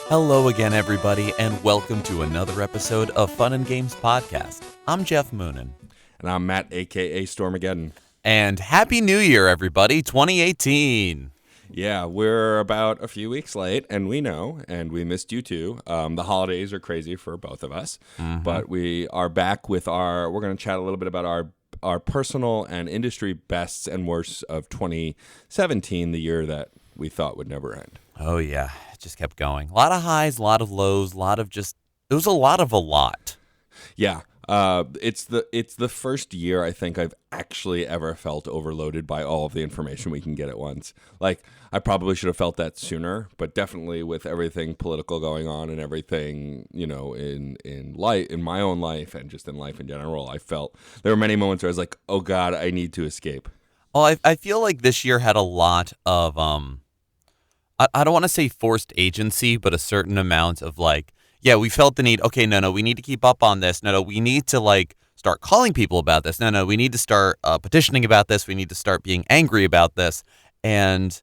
Hello again, everybody, and welcome to another episode of Fun and Games Podcast. I'm Geoff Moonen. And I'm Matt, a.k.a. Stormageddon. And Happy New Year, everybody, 2018. Yeah, we're about a few weeks late, and we know, and we missed you too. The holidays are crazy for both of us, but we are back with we're going to chat a little bit about our personal and industry bests and worsts of 2017, the year that we thought would never end. Oh, yeah, it just kept going. A lot of highs, a lot of lows, it was a lot of a lot. Yeah. It's the first year I think I've actually ever felt overloaded by all of the information we can get at once. Like, I probably should have felt that sooner, but definitely with everything political going on and everything, in life, in my own life and just in life in general, I felt there were many moments where I was like, oh God, I need to escape. Well, I feel like this year had a lot of, I don't want to say forced agency, but a certain amount of yeah, we felt the need. Okay, no, we need to keep up on this. No, we need to start calling people about this. No, we need to start petitioning about this. We need to start being angry about this. And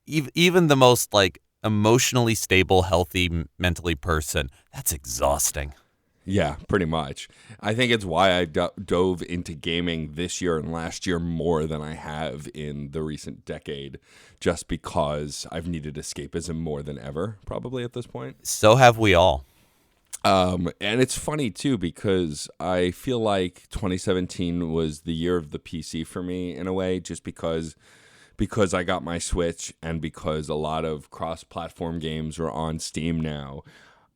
even the most emotionally stable, healthy, mentally person, that's exhausting. Yeah, pretty much. I think it's why I dove into gaming this year and last year more than I have in the recent decade, just because I've needed escapism more than ever, probably at this point. So have we all. And it's funny, too, because I feel like 2017 was the year of the PC for me in a way, just because I got my Switch and because a lot of cross-platform games are on Steam now.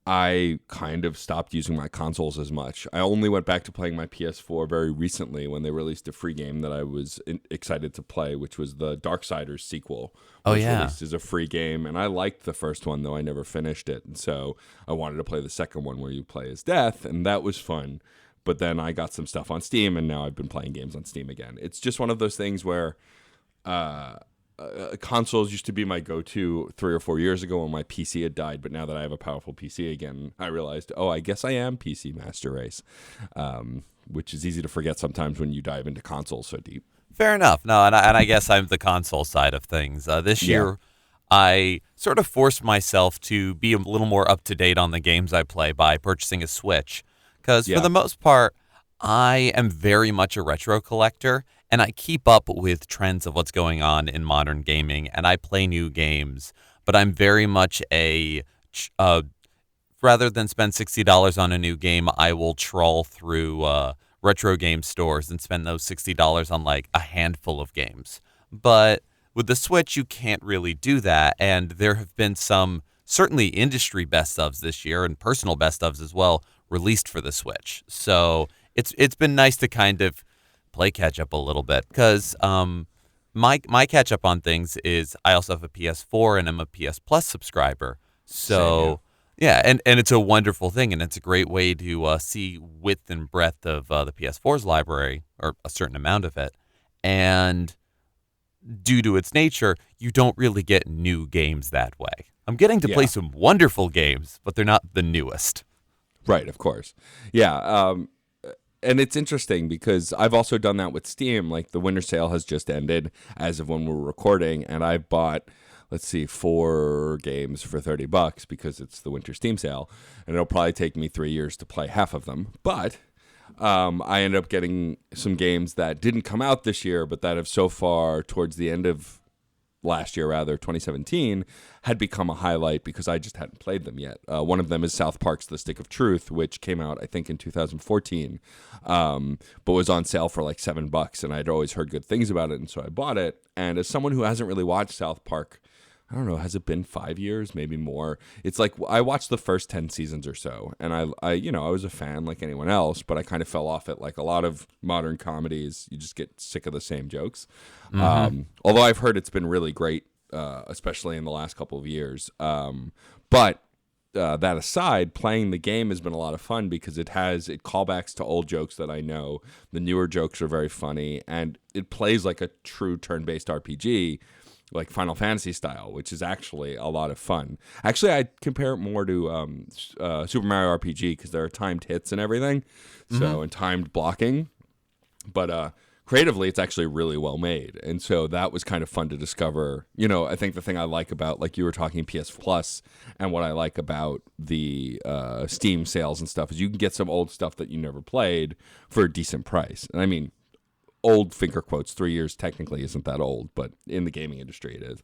I kind of stopped using my consoles as much. I only went back to playing my PS4 very recently when they released a free game that I was excited to play, which was the Darksiders sequel, which released as a free game. And I liked the first one, though I never finished it. And so I wanted to play the second one where you play as Death, and that was fun. But then I got some stuff on Steam, and now I've been playing games on Steam again. It's just one of those things where consoles used to be my go-to 3 or 4 years ago when my PC had died, but now that I have a powerful PC again, I realized, I guess I am PC master race, which is easy to forget sometimes when you dive into consoles so deep. Fair enough. No, and I guess I'm the console side of things. This year, I sort of forced myself to be a little more up-to-date on the games I play by purchasing a Switch, because for the most part, I am very much a retro collector, and I keep up with trends of what's going on in modern gaming, and I play new games. But I'm very much rather than spend $60 on a new game, I will trawl through retro game stores and spend those $60 on a handful of games. But with the Switch, you can't really do that, and there have been some certainly industry best ofs this year and personal best ofs as well released for the Switch. So it's been nice to kind of play catch up a little bit, because my catch up on things is I also have a PS4 and I'm a PS Plus subscriber. So and it's a wonderful thing, and it's a great way to see width and breadth of the PS4's library, or a certain amount of it. And due to its nature, you don't really get new games that way. I'm getting to play some wonderful games, but they're not the newest. Right, of course. Yeah. And it's interesting because I've also done that with Steam. Like, the winter sale has just ended as of when we're recording, and I bought, 4 games for $30 because it's the winter Steam sale, and it'll probably take me 3 years to play half of them. But I ended up getting some games that didn't come out this year, but that have so far, towards the end of last year, 2017, had become a highlight because I just hadn't played them yet. One of them is South Park's The Stick of Truth, which came out, I think, in 2014, but was on sale for $7, and I'd always heard good things about it, and so I bought it. And as someone who hasn't really watched South Park, I don't know, has it been 5 years, maybe more? It's like I watched the first 10 seasons or so, and I was a fan like anyone else, but I kind of fell off it like a lot of modern comedies. You just get sick of the same jokes. Although I've heard it's been really great, especially in the last couple of years. But that aside, playing the game has been a lot of fun because it callbacks to old jokes that I know. The newer jokes are very funny, and it plays like a true turn-based RPG, like Final Fantasy style, which is actually a lot of fun. Actually, I'd compare it more to Super Mario RPG because there are timed hits and everything, and timed blocking. But creatively, it's actually really well made. And so that was kind of fun to discover. I think the thing I like about, like you were talking PS Plus, and what I like about the Steam sales and stuff is you can get some old stuff that you never played for a decent price. And I mean, old finger quotes, 3 years technically isn't that old, but in the gaming industry it is.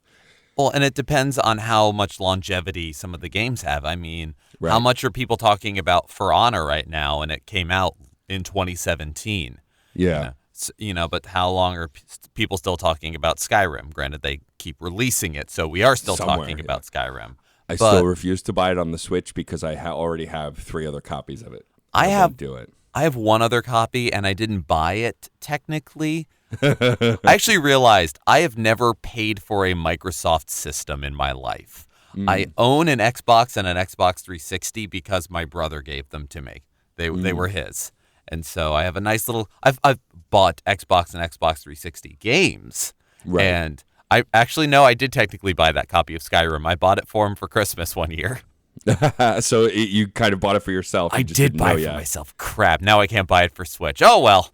Well, and it depends on how much longevity some of the games have. I mean, how Right. much are people talking about For Honor right now, and it came out in 2017? Yeah. But how long are people still talking about Skyrim? Granted, they keep releasing it, so we are still Somewhere, talking about Skyrim. I But still refuse to buy it on the Switch because I already have 3 other copies of it. I won't have do it. I have one other copy, and I didn't buy it technically. I actually realized I have never paid for a Microsoft system in my life. I own an Xbox and an Xbox 360 because my brother gave them to me. They were his. And so I have a nice little I've bought Xbox and Xbox 360 games. Right. And I actually no, I did technically buy that copy of Skyrim. I bought it for him for Christmas one year. So you kind of bought it for yourself. I You just did didn't buy know it for yet. myself. Crap. Now I can't buy it for Switch. Oh well.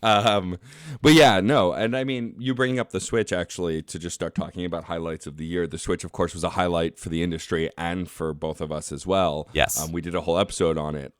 But yeah, no. And I mean, you bringing up the Switch actually to just start talking about highlights of the year. The Switch, of course, was a highlight for the industry and for both of us as well. Yes. We did a whole episode on it.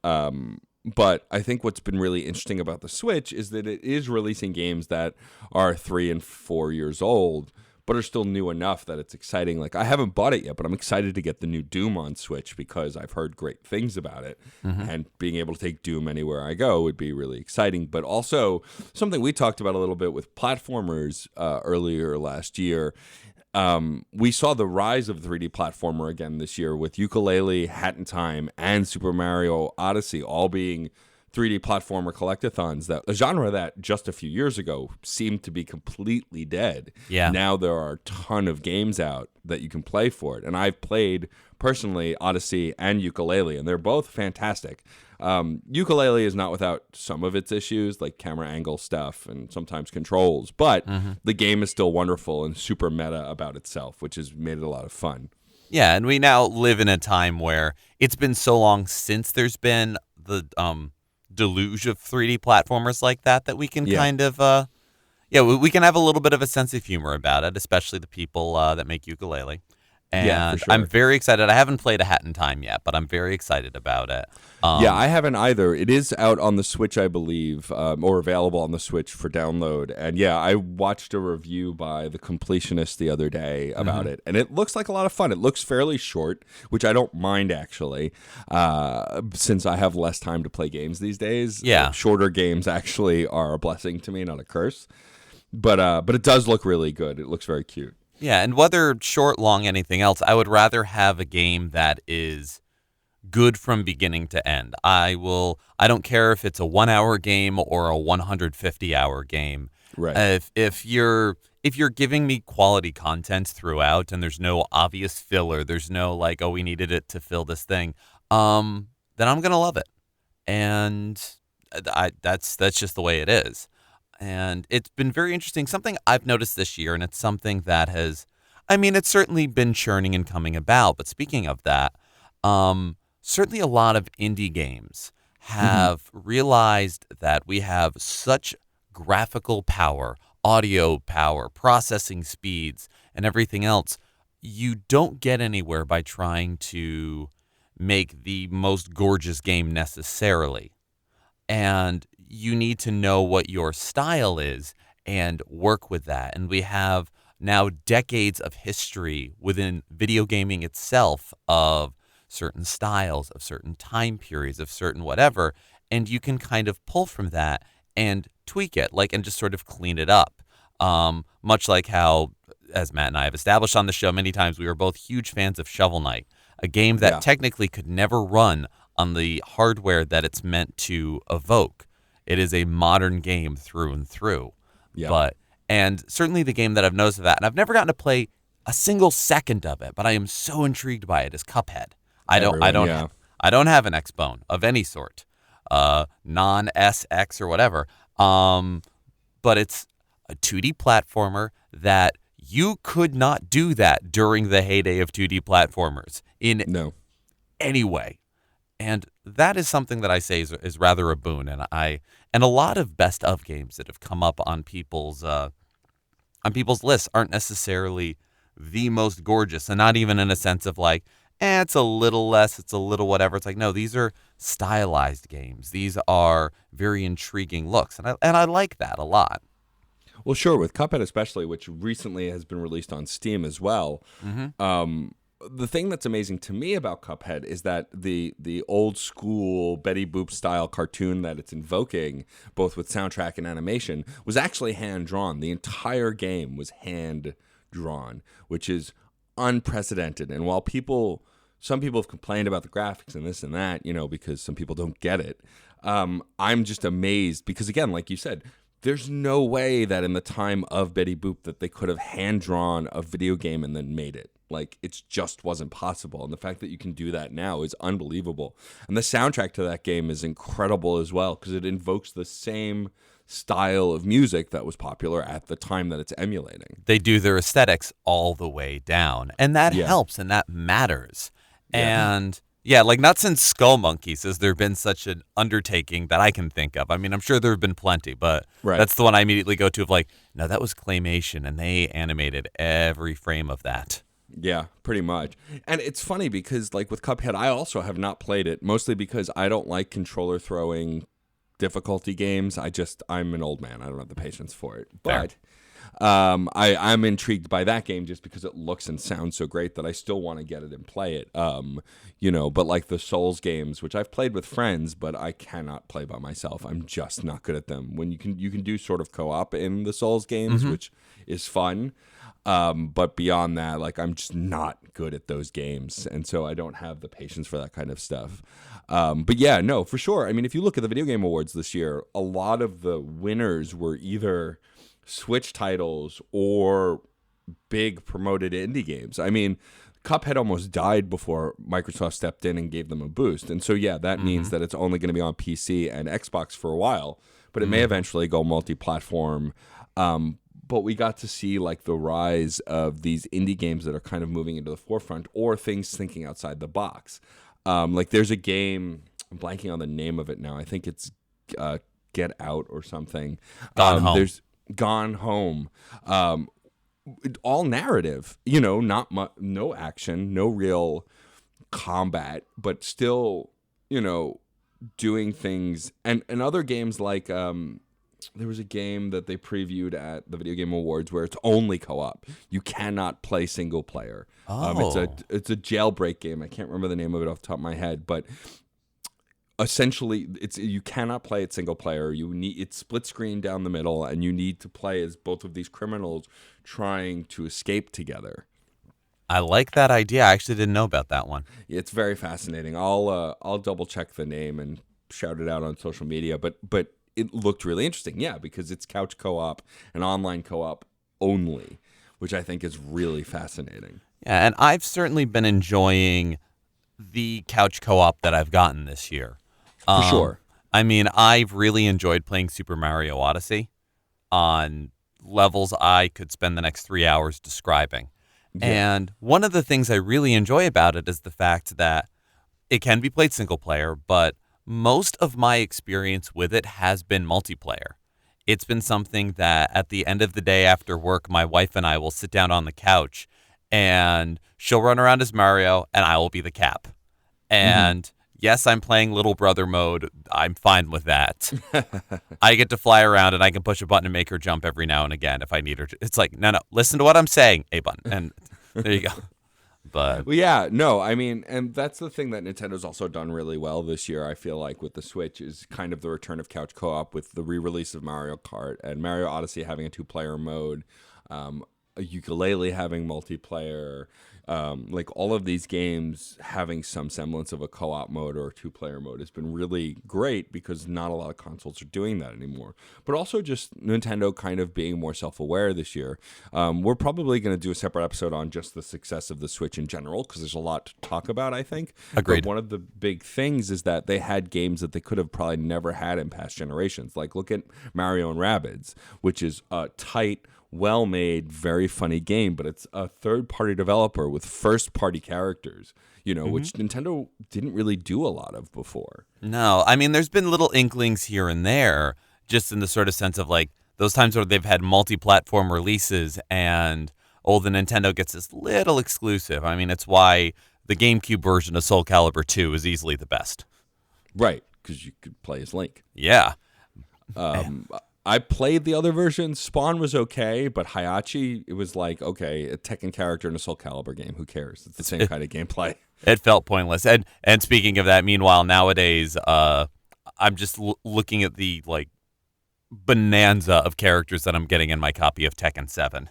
But I think what's been really interesting about the Switch is that it is releasing games that are 3 and 4 years old, but are still new enough that it's exciting. Like, I haven't bought it yet, but I'm excited to get the new Doom on Switch because I've heard great things about it. And being able to take Doom anywhere I go would be really exciting. But also, something we talked about a little bit with platformers earlier last year. We saw the rise of 3D platformer again this year with Yooka-Laylee, Hat in Time, and Super Mario Odyssey all being 3D platformer collectathons, that a genre that just a few years ago seemed to be completely dead. Yeah. Now there are a ton of games out that you can play for it. And I've played personally Odyssey and Yooka-Laylee, and they're both fantastic. Yooka-Laylee is not without some of its issues, like camera angle stuff and sometimes controls, but the game is still wonderful and super meta about itself, which has made it a lot of fun. Yeah, and we now live in a time where it's been so long since there's been the deluge of 3D platformers like that we can kind of we can have a little bit of a sense of humor about it, especially the people that make Yooka-Laylee. And Yeah, for sure. I'm very excited. I haven't played A Hat in Time yet, but I'm very excited about it. Yeah, I haven't either. It is out on the Switch, I believe, or available on the Switch for download. And yeah, I watched a review by The Completionist the other day about it, and it looks like a lot of fun. It looks fairly short, which I don't mind actually, since I have less time to play games these days. Yeah. Shorter games actually are a blessing to me, not a curse. But it does look really good. It looks very cute. Yeah, and whether short, long, anything else, I would rather have a game that is good from beginning to end. I don't care if it's a 1 hour game or a 150-hour game. Right. If you're giving me quality content throughout and there's no obvious filler, there's no like, oh, we needed it to fill this thing, then I'm gonna love it. And that's just the way it is. And it's been very interesting. Something I've noticed this year, and it's something that it's certainly been churning and coming about. But speaking of that, certainly a lot of indie games have realized that we have such graphical power, audio power, processing speeds, and everything else. You don't get anywhere by trying to make the most gorgeous game necessarily. And you need to know what your style is and work with that. And we have now decades of history within video gaming itself of certain styles, of certain time periods, of certain whatever. And you can kind of pull from that and tweak it, and just sort of clean it up. Much like how, as Matt and I have established on the show many times, we are both huge fans of Shovel Knight, a game that technically could never run on the hardware that it's meant to evoke. It is a modern game through and through. Yeah. And certainly the game that I've noticed of that, and I've never gotten to play a single second of it, but I am so intrigued by it, is Cuphead. I don't have an Xbone of any sort, non-SX or whatever. But it's a 2D platformer that you could not do that during the heyday of 2D platformers in any way. And that is something that I say is rather a boon, and a lot of best of games that have come up on people's lists aren't necessarily the most gorgeous, and not even in a sense of like, it's a little less, it's a little whatever. It's like, no, these are stylized games. These are very intriguing looks, and I like that a lot. Well, sure, with Cuphead especially, which recently has been released on Steam as well. The thing that's amazing to me about Cuphead is that the old school Betty Boop style cartoon that it's invoking, both with soundtrack and animation, was actually hand drawn. The entire game was hand drawn, which is unprecedented. And while some people have complained about the graphics and this and that, because some people don't get it, I'm just amazed because, again, like you said, there's no way that in the time of Betty Boop that they could have hand drawn a video game and then made it. Like, it just wasn't possible. And the fact that you can do that now is unbelievable. And the soundtrack to that game is incredible as well because it invokes the same style of music that was popular at the time that it's emulating. They do their aesthetics all the way down, and that helps and that matters. And yeah, like not since Skull Monkeys has there been such an undertaking that I can think of. I mean, I'm sure there have been plenty, but that's the one I immediately go to of like, no, that was claymation and they animated every frame of that. Yeah, pretty much. And it's funny because like with Cuphead, I also have not played it, mostly because I don't like controller throwing difficulty games. I'm an old man. I don't have the patience for it. But I'm intrigued by that game just because it looks and sounds so great that I still want to get it and play it. But like the Souls games, which I've played with friends, but I cannot play by myself. I'm just not good at them. When you can do sort of co-op in the Souls games, which is fun. But beyond that, like I'm just not good at those games. And so I don't have the patience for that kind of stuff. But yeah, no, for sure. I mean, if you look at the Video Game Awards this year, a lot of the winners were either Switch titles or big promoted indie games. I mean, Cuphead almost died before Microsoft stepped in and gave them a boost. And so, yeah, that means that it's only going to be on PC and Xbox for a while, but it may eventually go multi-platform. But we got to see like the rise of these indie games that are kind of moving into the forefront or things thinking outside the box. Like there's a game, I'm blanking on the name of it now. I think it's Get Out or something. Gone Home. There's Gone Home. All narrative, no action, no real combat, but still, doing things. And other games like there was a game that they previewed at the Video Game Awards where it's only co-op. You cannot play single player. It's a jailbreak game. I can't remember the name of it off the top of my head, but essentially you cannot play it single player. It's split screen down the middle, and you need to play as both of these criminals trying to escape together. I like that idea. I actually didn't know about that one. It's very fascinating. I'll double check the name and shout it out on social media, but it looked really interesting, because it's couch co-op and online co-op only, which I think is really fascinating. Yeah, and I've certainly been enjoying the couch co-op that I've gotten this year. For sure. I mean, I've really enjoyed playing Super Mario Odyssey on levels I could spend the next 3 hours describing. Yeah. And one of the things I really enjoy about it is the fact that it can be played single player, but most of my experience with it has been multiplayer. It's been something that at the end of the day after work, my wife and I will sit down on the couch and she'll run around as Mario and I will be the Cap. And yes, I'm playing little brother mode. I'm fine with that. I get to fly around and I can push a button and make her jump every now and again if I need her to. It's like, no, listen to what I'm saying, A button. And there you go. But well, yeah, no, I mean, and that's the thing that Nintendo's also done really well this year, I feel like, with the Switch, is kind of the return of couch co-op with the re-release of Mario Kart and Mario Odyssey having a 2-player mode, a ukulele having multiplayer, like all of these games having some semblance of a co-op mode or a 2-player mode has been really great because not a lot of consoles are doing that anymore. But also just Nintendo kind of being more self-aware this year. We're probably going to do a separate episode on just the success of the Switch in general because there's a lot to talk about, I think. Agreed. But one of the big things is that they had games that they could have probably never had in past generations. Like look at Mario and Rabbids, which is a tight, well-made, very funny game, but it's a third-party developer with first-party characters, which Nintendo didn't really do a lot of before. No, I mean, there's been little inklings here and there, just in the sort of sense of like those times where they've had multi-platform releases and, the Nintendo gets this little exclusive. I mean, it's why the GameCube version of Soul Calibur 2 is easily the best. Right, because you could play as Link. Yeah. I played the other version. Spawn was okay, but Hayachi, it was like, okay, a Tekken character in a Soul Calibur game. Who cares? It's the same kind of gameplay. It felt pointless. And speaking of that, meanwhile, nowadays, I'm just looking at the like bonanza of characters that I'm getting in my copy of Tekken 7.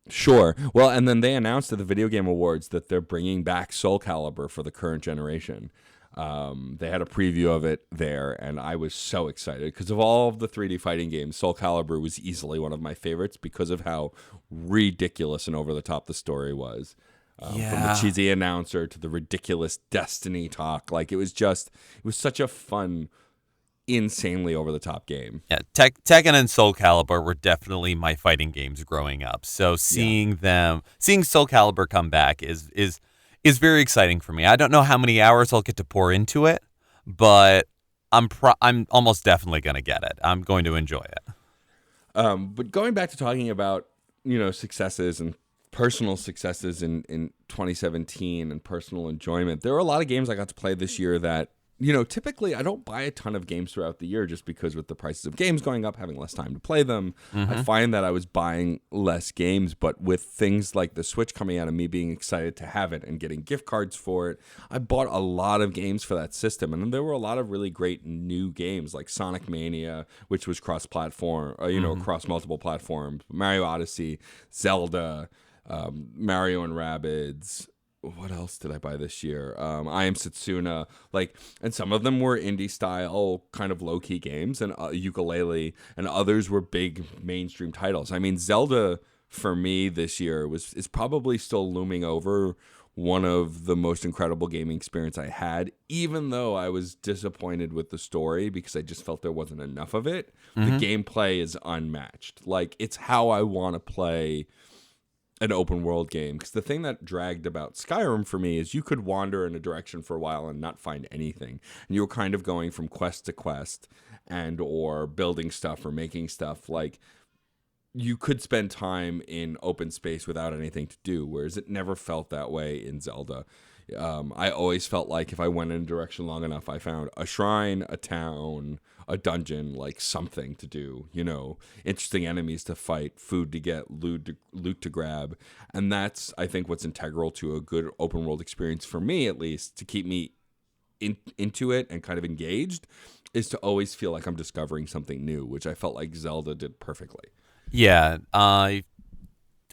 Sure. Well, and then they announced at the Video Game Awards that they're bringing back Soul Calibur for the current generation. They had a preview of it there, and I was so excited because of all of the 3D fighting games, Soul Calibur was easily one of my favorites because of how ridiculous and over the top the story was. From the cheesy announcer to the ridiculous Destiny talk, like it was such a fun, insanely over the top game. Yeah, Tekken and Soul Calibur were definitely my fighting games growing up. So seeing Soul Calibur come back is very exciting for me. I don't know how many hours I'll get to pour into it, but I'm almost definitely going to get it. I'm going to enjoy it. But going back to talking about, successes and personal successes in 2017 and personal enjoyment, there were a lot of games I got to play this year that, typically I don't buy a ton of games throughout the year just because with the prices of games going up, having less time to play them, I find that I was buying less games. But with things like the Switch coming out and me being excited to have it and getting gift cards for it, I bought a lot of games for that system. And then there were a lot of really great new games like Sonic Mania, which was cross-platform, across multiple platforms, Mario Odyssey, Zelda, Mario and Rabbids. What else did I buy this year? I Am Setsuna, and some of them were indie style, kind of low key games, and Ukulele, and others were big mainstream titles. I mean, Zelda for me this year is probably still looming over one of the most incredible gaming experience I had, even though I was disappointed with the story because I just felt there wasn't enough of it. The gameplay is unmatched. Like, it's how I want to play an open world game, because the thing that dragged about Skyrim for me is you could wander in a direction for a while and not find anything, and you were kind of going from quest to quest and or building stuff or making stuff. Like, you could spend time in open space without anything to do, whereas it never felt that way in Zelda. I always felt like if I went in a direction long enough, I found a shrine, a town, a dungeon, like something to do, interesting enemies to fight, food to get, loot to grab. And that's, I think, what's integral to a good open world experience for me, at least, to keep me into it and kind of engaged, is to always feel like I'm discovering something new, which I felt like Zelda did perfectly. Yeah, I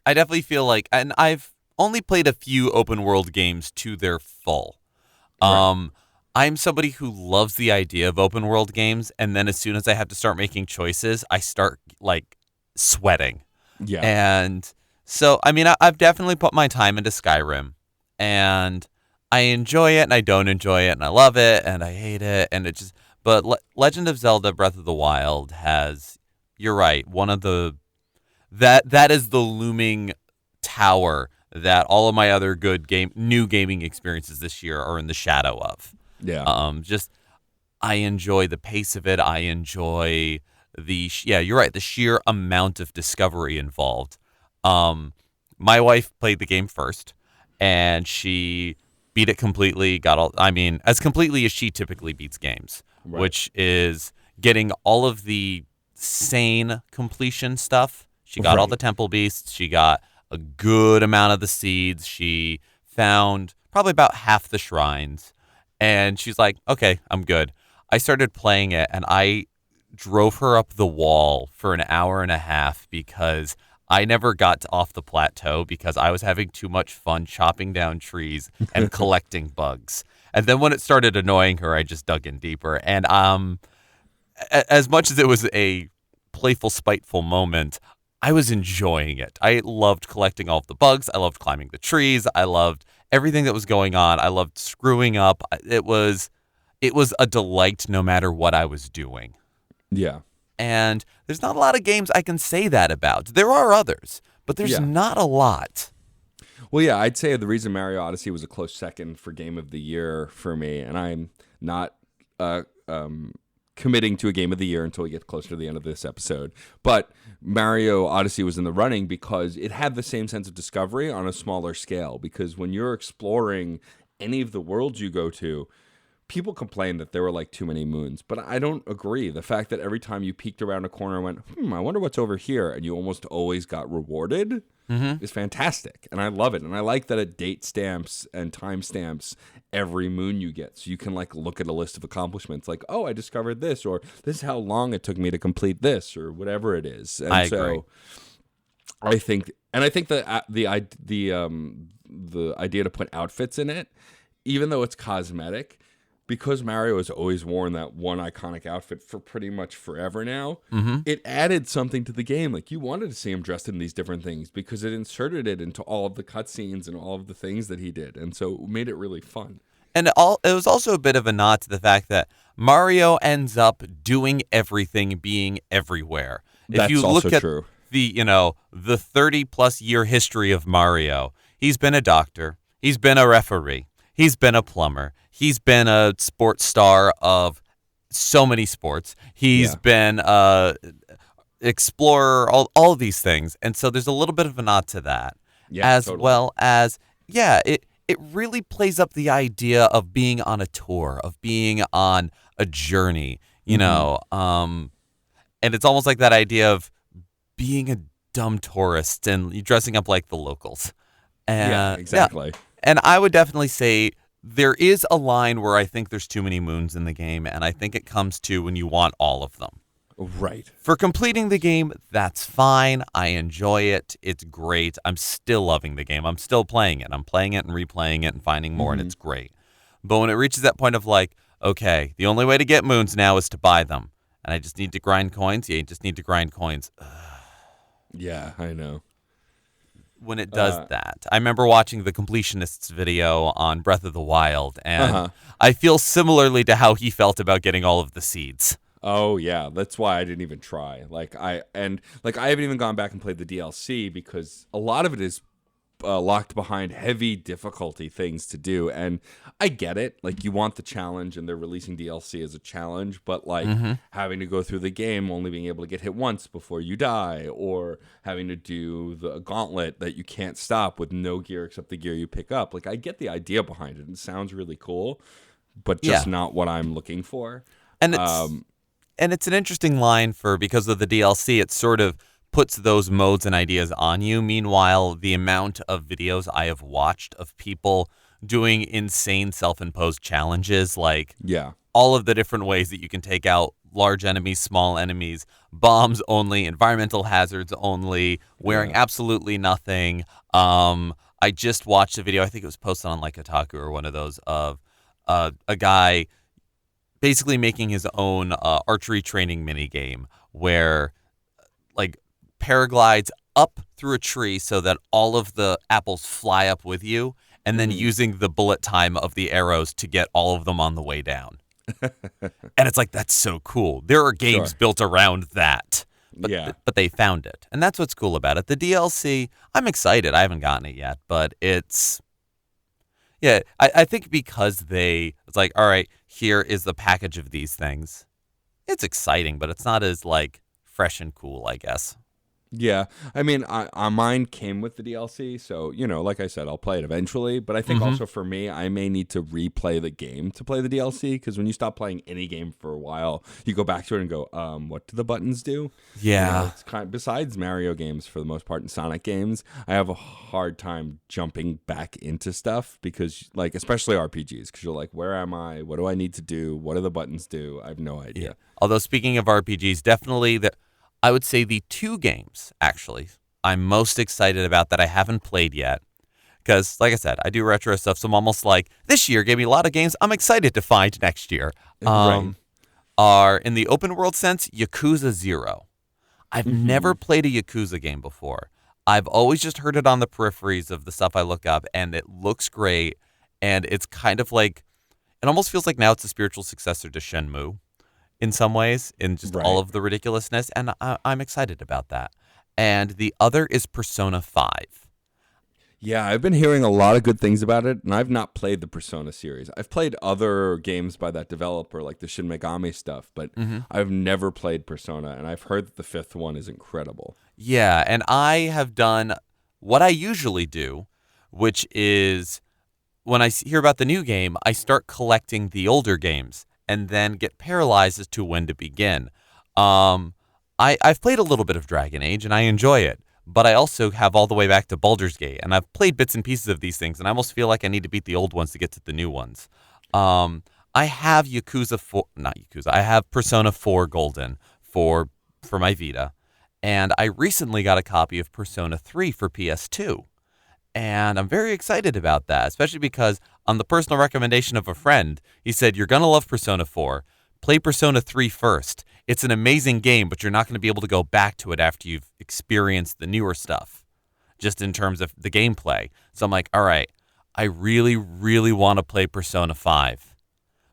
definitely feel like, and I've only played a few open world games to their full. Right. I'm somebody who loves the idea of open world games, and then as soon as I have to start making choices, I start like sweating. Yeah. And so, I mean, I've definitely put my time into Skyrim, and I enjoy it, and I don't enjoy it, and I love it, and I hate it, and it just. But Legend of Zelda: Breath of the Wild has, you're right, one of the that is the looming tower that all of my other good new gaming experiences this year are in the shadow of. Yeah. I enjoy the pace of it. I enjoy you're right, the sheer amount of discovery involved. My wife played the game first, and she beat it completely, as completely as she typically beats games, Right. which is getting all of the sane completion stuff. She got all the temple beasts. She got a good amount of the seeds. She found probably about half the shrines. And she's like, okay, I'm good. I started playing it, and I drove her up the wall for an hour and a half because I never got off the plateau because I was having too much fun chopping down trees and collecting bugs. And then when it started annoying her, I just dug in deeper. And as much as it was a playful, spiteful moment, I was enjoying it. I loved collecting all of the bugs. I loved climbing the trees. I loved everything that was going on. I loved screwing up. It was a delight no matter what I was doing. Yeah. And there's not a lot of games I can say that about. There are others, but there's Yeah. not a lot. Well, yeah, I'd say the reason Mario Odyssey was a close second for Game of the Year for me, and I'm not uh, um, committing to a Game of the Year until we get closer to the end of this episode. But Mario Odyssey was in the running because it had the same sense of discovery on a smaller scale. Because when you're exploring any of the worlds you go to, people complain that there were like too many moons, but I don't agree. The fact that every time you peeked around a corner and went, I wonder what's over here, and you almost always got rewarded is fantastic. And I love it. And I like that it date stamps and time stamps every moon you get. So you can like look at a list of accomplishments like, oh, I discovered this, or this is how long it took me to complete this, or whatever it is. And I agree. I think that the idea to put outfits in it, even though it's cosmetic, because Mario has always worn that one iconic outfit for pretty much forever now, it added something to the game. Like, you wanted to see him dressed in these different things because it inserted it into all of the cutscenes and all of the things that he did. And so it made it really fun. And it was also a bit of a nod to the fact that Mario ends up doing everything, being everywhere. That's if you also look at true. the 30-plus year history of Mario, he's been a doctor, he's been a referee, he's been a plumber, he's been a sports star of so many sports, he's been a explorer, all of these things. And so there's a little bit of a nod to that. Yeah, as totally. well as, it really plays up the idea of being on a tour, of being on a journey, and it's almost like that idea of being a dumb tourist and you dressing up like the locals. And, Yeah, exactly. And I would definitely say there is a line where I think there's too many moons in the game, and I think it comes to when you want all of them. Right. For completing the game, that's fine. I enjoy it. It's great. I'm still loving the game. I'm still playing it. I'm playing it and replaying it and finding more, and it's great. But when it reaches that point of like, okay, the only way to get moons now is to buy them, and I just need to grind coins. Yeah, you just need to grind coins. Yeah, I know. When it does that, I remember watching the completionist's video on Breath of the Wild, and I feel similarly to how he felt about getting all of the seeds. Oh yeah, that's why I didn't even try. I haven't even gone back and played the DLC because a lot of it is locked behind heavy difficulty things to do, and I get it. Like, you want the challenge, and they're releasing DLC as a challenge, but like having to go through the game only being able to get hit once before you die, or having to do the gauntlet that you can't stop with no gear except the gear you pick up. Like, I get the idea behind it. It sounds really cool, but just not what I'm looking for. And it's an interesting line because of the DLC. It sort of puts those modes and ideas on you. Meanwhile, the amount of videos I have watched of people doing insane self-imposed challenges, like all of the different ways that you can take out large enemies, small enemies, bombs only, environmental hazards only, wearing absolutely nothing. I just watched a video, I think it was posted on like Kotaku or one of those, of a guy basically making his own archery training mini game where like paraglides up through a tree so that all of the apples fly up with you, and then using the bullet time of the arrows to get all of them on the way down. And it's like, that's so cool. There are games built around that. But they found it. And that's what's cool about it. The DLC, I'm excited. I haven't gotten it yet, but it's... Yeah, I think because it's like, all right, here is the package of these things. It's exciting, but it's not as like fresh and cool, I guess. Yeah, I mean, mine came with the DLC, so, like I said, I'll play it eventually. But I think also for me, I may need to replay the game to play the DLC, because when you stop playing any game for a while, you go back to it and go, what do the buttons do? Yeah. It's besides Mario games, for the most part, and Sonic games, I have a hard time jumping back into stuff, because, like, especially RPGs, because you're like, where am I? What do I need to do? What do the buttons do? I have no idea. Yeah. Although, speaking of RPGs, definitely I would say the two games, actually, I'm most excited about that I haven't played yet. Because, like I said, I do retro stuff, so I'm almost like, this year gave me a lot of games I'm excited to find next year. Are, in the open world sense, Yakuza 0. I've never played a Yakuza game before. I've always just heard it on the peripheries of the stuff I look up, and it looks great, and it's kind of like, it almost feels like now it's a spiritual successor to Shenmue. in some ways, in just all Right. of the ridiculousness, and I'm excited about that. And the other is Persona 5. Yeah, I've been hearing a lot of good things about it, and I've not played the Persona series. I've played other games by that developer, like the Shin Megami stuff, but Hmm. I've never played Persona, and I've heard that the fifth one is incredible. Yeah, and I have done what I usually do, which is when hear about the new game, I start collecting the older games and then get paralyzed as to when to begin. Um, I've played a little bit of Dragon Age and I enjoy it, but I also have all the way back to Baldur's Gate, and I've played bits and pieces of these things, and I almost feel like I need to beat the old ones to get to the new ones. Um, I have Yakuza 4, not Yakuza, I have Persona 4 Golden for my Vita, and I recently got a copy of Persona 3 for PS2. And I'm very excited about that, especially because on the personal recommendation of a friend, he said, "You're going to love Persona 4. Play Persona 3 first. It's an amazing game, but you're not going to be able to go back to it after you've experienced the newer stuff, just in terms of the gameplay." So I'm like, all right, I really, really want to play Persona 5.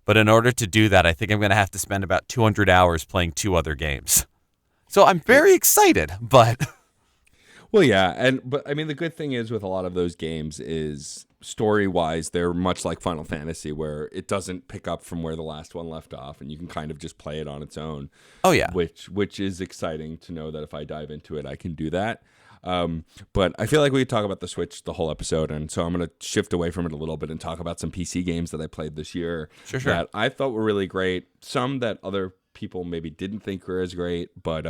But in order to do that, I think I'm going to have to spend about 200 hours playing two other games. So I'm very excited, but Well, yeah, and but I mean the good thing is with a lot of those games is story-wise they're much like Final Fantasy where it doesn't pick up from where the last one left off and you can kind of just play it on its own, oh yeah. which is exciting to know that if I dive into it I can do that. But I feel like we could talk about the Switch the whole episode, and so I'm going to shift away from it a little bit and talk about some PC games that I played this year Sure, sure. that I thought were really great. Some that other people maybe didn't think were as great, but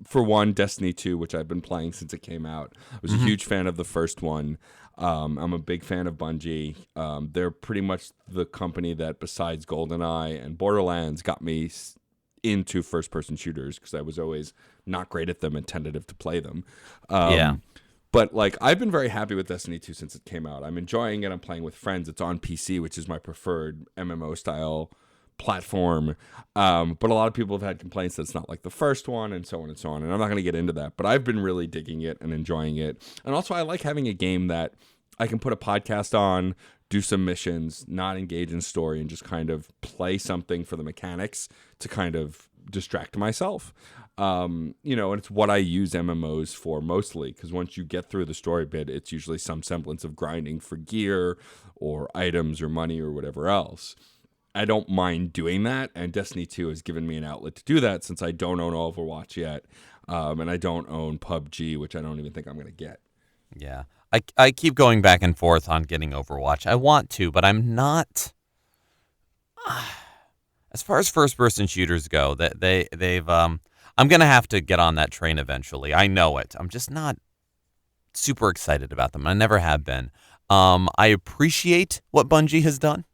for one, Destiny 2, which I've been playing since it came out. I was a huge fan of the first one. I'm a big fan of Bungie. They're pretty much the company that, besides GoldenEye and Borderlands, got me into first-person shooters because I was always not great at them and tentative to play them. Yeah. But like I've been very happy with Destiny 2 since it came out. I'm enjoying it. I'm playing with friends. It's on PC, which is my preferred MMO style platform. But a lot of people have had complaints that it's not like the first one and so on and so on. And I'm not going to get into that. But I've been really digging it and enjoying it. And also I like having a game that I can put a podcast on, do some missions, not engage in story, and just kind of play something for the mechanics to kind of distract myself. And it's what I use MMOs for mostly, because once you get through the story bit, it's usually some semblance of grinding for gear or items or money or whatever else. I don't mind doing that, and Destiny 2 has given me an outlet to do that since I don't own Overwatch yet, and I don't own PUBG, which I don't even think I'm going to get. Yeah. I keep going back and forth on getting Overwatch. I want to, but I'm not. As far as first person shooters go, that they've I'm gonna have to get on that train eventually. I know it. I'm just not super excited about them. I never have been. I appreciate what Bungie has done.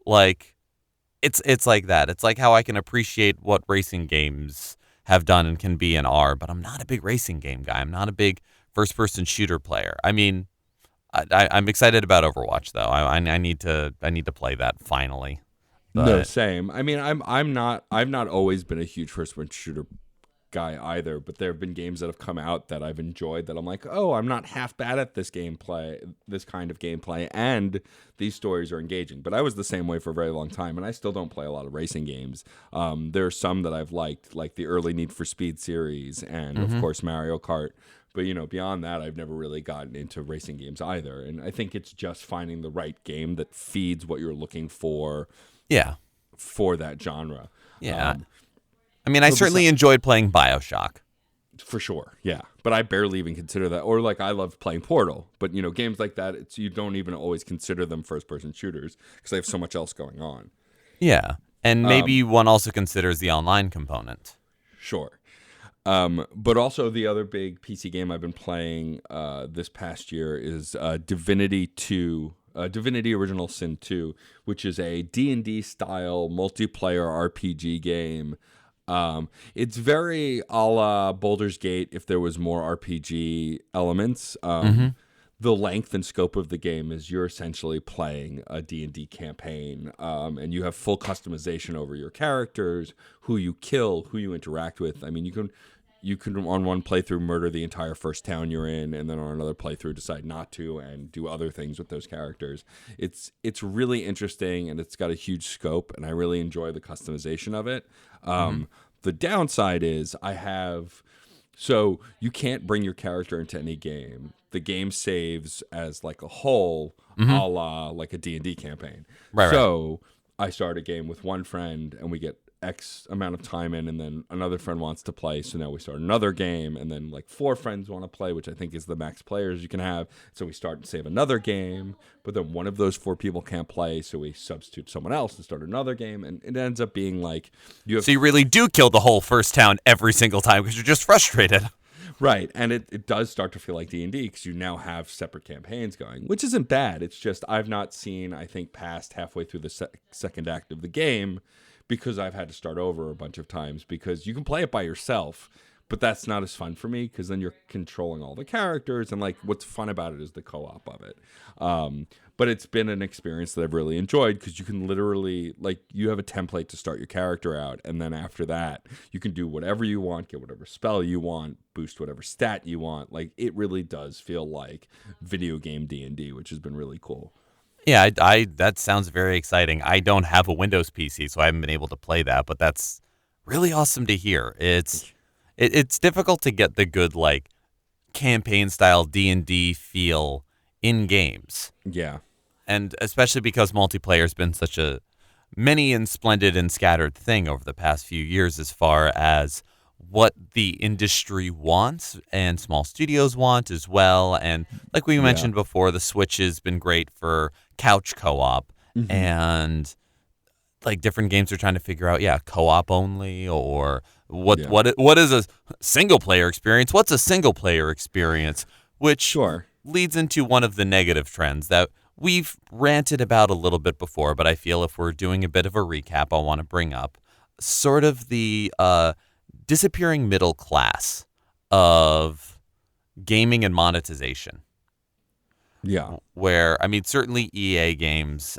Like it's like that. It's like how I can appreciate what racing games have done and can be and are, but I'm not a big racing game guy. I'm not a big first person shooter player. I mean, I'm excited about Overwatch though. I need to play that finally. No, But same. I mean, I've not always been a huge first person shooter guy either, but there have been games that have come out that I've enjoyed that I'm like, oh, I'm not half bad at this kind of gameplay, and these stories are engaging. But I was the same way for a very long time, and I still don't play a lot of racing games. There are some that I've liked, like the early Need for Speed series, and of course Mario Kart. But beyond that, I've never really gotten into racing games either. And I think it's just finding the right game that feeds what you're looking yeah, for that genre. yeah. I mean, I But certainly enjoyed playing BioShock. For sure, yeah. But I barely even consider that. Or like I love playing Portal, but games like that, you don't even always consider them first-person shooters because they have so much else going on. Yeah, and maybe one also considers the online component. Sure. But also the other big PC game I've been playing this past year is Divinity 2. Divinity Original Sin 2, which is a D&D style multiplayer RPG game. It's very a la Baldur's Gate if there was more RPG elements. The length and scope of the game is you're essentially playing a D&D campaign, and you have full customization over your characters, who you kill, who you interact with. I mean, you can on one playthrough murder the entire first town you're in, and then on another playthrough decide not to and do other things with those characters. It's really interesting, and it's got a huge scope, and I really enjoy the customization of it. The downside is so you can't bring your character into any game. The game saves as like a whole, a la like a D&D campaign. Right. So I start a game with one friend, and we get X amount of time in, and then another friend wants to play, so now we start another game, and then like 4 friends want to play, which I think is the max players you can have, so we start and save another game, but then one of those 4 people can't play, so we substitute someone else and start another game, and it ends up being like So you really do kill the whole first town every single time because you're just frustrated. Right, and it does start to feel like D&D because you now have separate campaigns going, which isn't bad. It's just I've not seen, I think, past halfway through the second act of the game, because I've had to start over a bunch of times, because you can play it by yourself, but that's not as fun for me because then you're controlling all the characters, and like what's fun about it is the co-op of it. But it's been an experience that I've really enjoyed because you can literally, like, you have a template to start your character out, and then after that you can do whatever you want, get whatever spell you want, boost whatever stat you want. Like, it really does feel like video game D&D, which has been really cool. Yeah, I that sounds very exciting. I don't have a Windows PC, so I haven't been able to play that, but that's really awesome to hear. It's difficult to get the good like campaign style D&D feel in games. Yeah. And especially because multiplayer has been such a many and splendid and scattered thing over the past few years as far as what the industry wants and small studios want as well. And like we mentioned before, the Switch has been great for couch co-op, and like different games are trying to figure out, co-op only, or what is a single player experience? What's a single player experience? Which leads into one of the negative trends that we've ranted about a little bit before, but I feel if we're doing a bit of a recap, I want to bring up sort of the disappearing middle class of gaming and monetization. Yeah. Where, I mean, certainly EA games,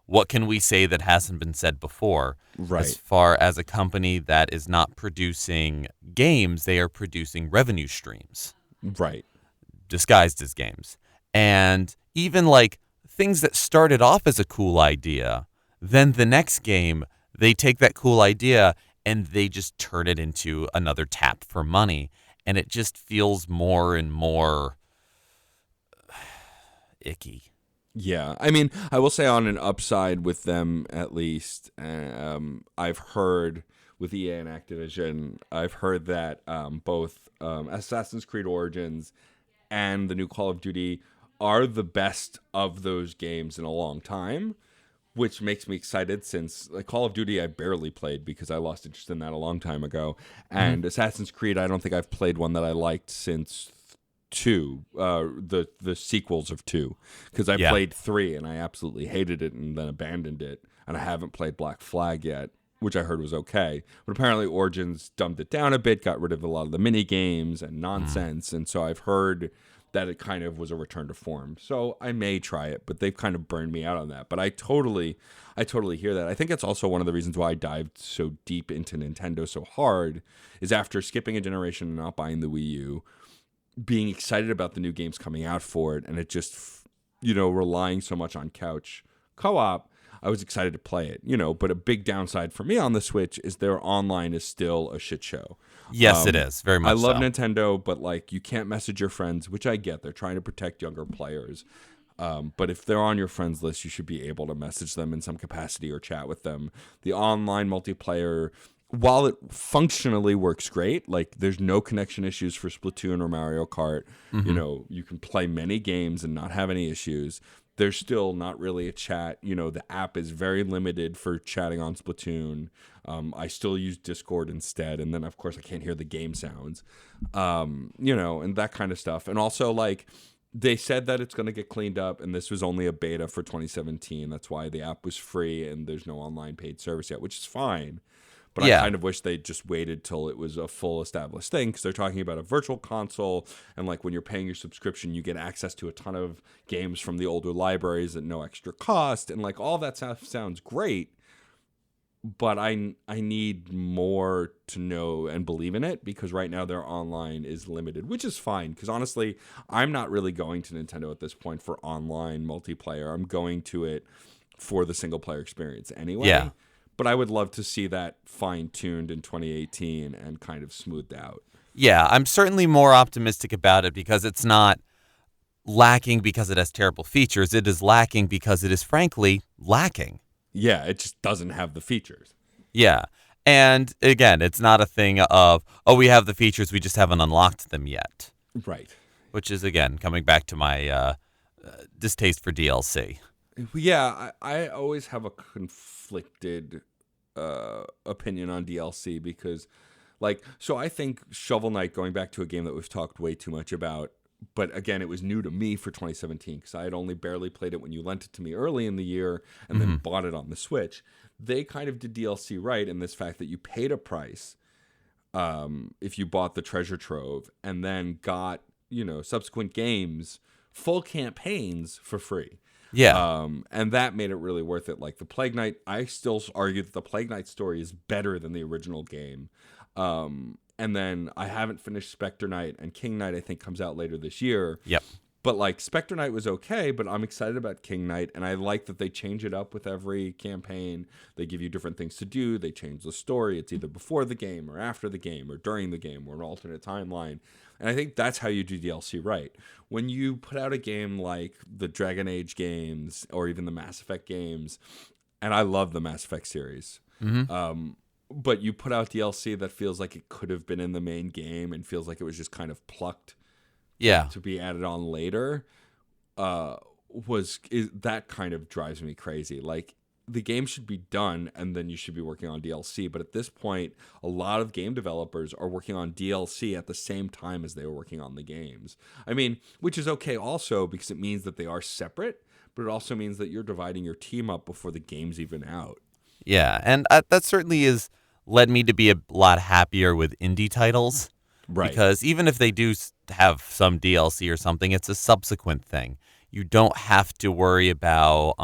what can we say that hasn't been said before? Right. As far as a company that is not producing games, they are producing revenue streams. Right. Disguised as games. And even like things that started off as a cool idea, then the next game, they take that cool idea and they just turn it into another tap for money. And it just feels more and more icky. Yeah. I mean, I will say on an upside with them, at least, I've heard with EA and Activision, I've heard that both Assassin's Creed Origins and the new Call of Duty are the best of those games in a long time, which makes me excited since like Call of Duty I barely played because I lost interest in that a long time ago. And Assassin's Creed, I don't think I've played one that I liked since 2, the sequels of 2, because I played 3 and I absolutely hated it and then abandoned it, and I haven't played Black Flag yet, which I heard was okay, but apparently Origins dumbed it down a bit, got rid of a lot of the mini games and nonsense, and so I've heard that it kind of was a return to form. So I may try it, but they've kind of burned me out on that. But I totally hear that. I think it's also one of the reasons why I dived so deep into Nintendo so hard, is after skipping a generation and not buying the Wii U, being excited about the new games coming out for it, and it just, relying so much on couch co-op, I was excited to play it, but a big downside for me on the Switch is their online is still a shit show. Yes, it is. Very much I love so. Nintendo, but like you can't message your friends, which I get. They're trying to protect younger players. But if they're on your friends list, you should be able to message them in some capacity or chat with them. The online multiplayer, while it functionally works great, like there's no connection issues for Splatoon or Mario Kart. You can play many games and not have any issues. There's still not really a chat. The app is very limited for chatting on Splatoon. I still use Discord instead. And then, of course, I can't hear the game sounds, and that kind of stuff. And also, like, they said that it's going to get cleaned up, and this was only a beta for 2017. That's why the app was free, and there's no online paid service yet, which is fine. But I kind of wish they just waited till it was a full established thing, because they're talking about a virtual console, and like when you're paying your subscription, you get access to a ton of games from the older libraries at no extra cost, and like all that stuff sounds great. but I need more to know and believe in it, because right now their online is limited, which is fine. Because honestly, I'm not really going to Nintendo at this point for online multiplayer. I'm going to it for the single player experience Yeah. anyway. But I would love to see that fine tuned in 2018 and kind of smoothed out. Yeah, I'm certainly more optimistic about it because it's not lacking because it has terrible features. It is lacking because it is frankly lacking. Yeah, it just doesn't have the features. Yeah. And again, it's not a thing of, oh, we have the features, we just haven't unlocked them yet. Right. Which is, again, coming back to my distaste for DLC. Yeah, I always have a conflicted opinion on DLC because, like, so I think Shovel Knight, going back to a game that we've talked way too much about, but again, it was new to me for 2017 because I had only barely played it when you lent it to me early in the year and then bought it on the Switch. They kind of did DLC right in this fact that you paid a price if you bought the treasure trove and then got, subsequent games, full campaigns for free. Yeah. And that made it really worth it. Like the Plague Knight, I still argue that the Plague Knight story is better than the original game. And then I haven't finished Spectre Knight, and King Knight I think comes out later this year. Yep. But like Spectre Knight was okay, but I'm excited about King Knight, and I like that they change it up with every campaign. They give you different things to do. They change the story. It's either before the game or after the game or during the game or an alternate timeline. And I think that's how you do DLC right. When you put out a game like the Dragon Age games or even the Mass Effect games, and I love the Mass Effect series, but you put out DLC that feels like it could have been in the main game and feels like it was just kind of plucked Yeah. to be added on later, that kind of drives me crazy. Like, the game should be done and then you should be working on DLC. But at this point, a lot of game developers are working on DLC at the same time as they were working on the games. I mean, which is okay also because it means that they are separate, but it also means that you're dividing your team up before the game's even out. Yeah. And that certainly has led me to be a lot happier with indie titles. Right. Because even if they do have some DLC or something, it's a subsequent thing. You don't have to worry about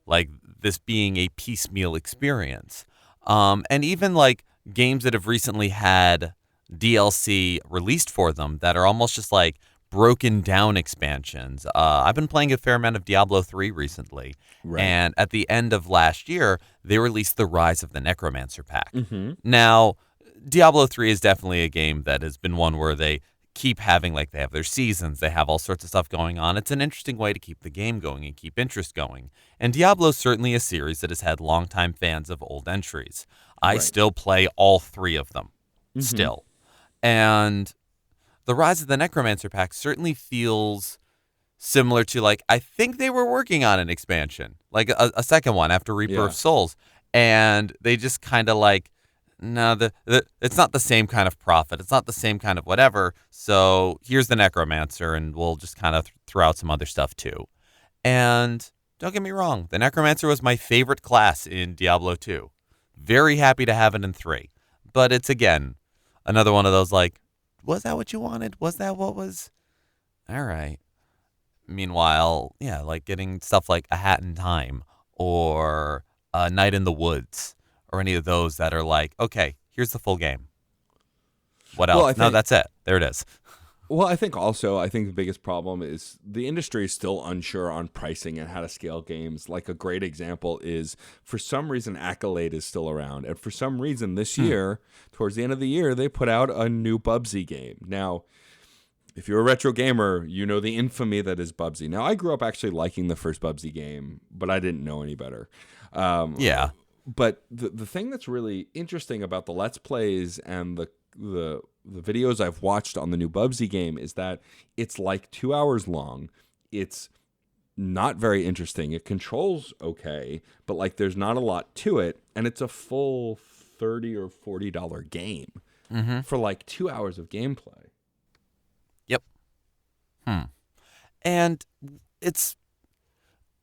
like this being a piecemeal experience. And even like games that have recently had DLC released for them that are almost just like broken down expansions. I've been playing a fair amount of Diablo 3 recently. Right. And at the end of last year, they released the Rise of the Necromancer pack. Mm-hmm. Now, Diablo 3 is definitely a game that has been one where they keep having, like, they have their seasons, they have all sorts of stuff going on. It's an interesting way to keep the game going and keep interest going. And Diablo's certainly a series that has had longtime fans of old entries. I Right. still play all three of them, still. And the Rise of the Necromancer pack certainly feels similar to, like, I think they were working on an expansion, like a second one after Reaper Yeah. of Souls. And they just kind of like, no, it's not the same kind of profit. It's not the same kind of whatever. So here's the Necromancer, and we'll just kind of throw out some other stuff too. And don't get me wrong, the Necromancer was my favorite class in Diablo 2. Very happy to have it in 3. But it's, again, another one of those like, was that what you wanted? Was that what was? All right. Meanwhile, yeah, like getting stuff like A Hat in Time or A Night in the Woods, or any of those that are like, okay, here's the full game. What else? Well, No, that's it. There it is. Well, I think the biggest problem is the industry is still unsure on pricing and how to scale games. Like a great example is, for some reason, Accolade is still around. And for some reason this year, towards the end of the year, they put out a new Bubsy game. Now, if you're a retro gamer, you know the infamy that is Bubsy. Now, I grew up actually liking the first Bubsy game, but I didn't know any better. Yeah. But the thing that's really interesting about the Let's Plays and the videos I've watched on the new Bubsy game is that it's like 2 hours long. It's not very interesting. It controls okay, but like there's not a lot to it, and it's a full $30 or $40 game for like 2 hours of gameplay. Yep. And it's,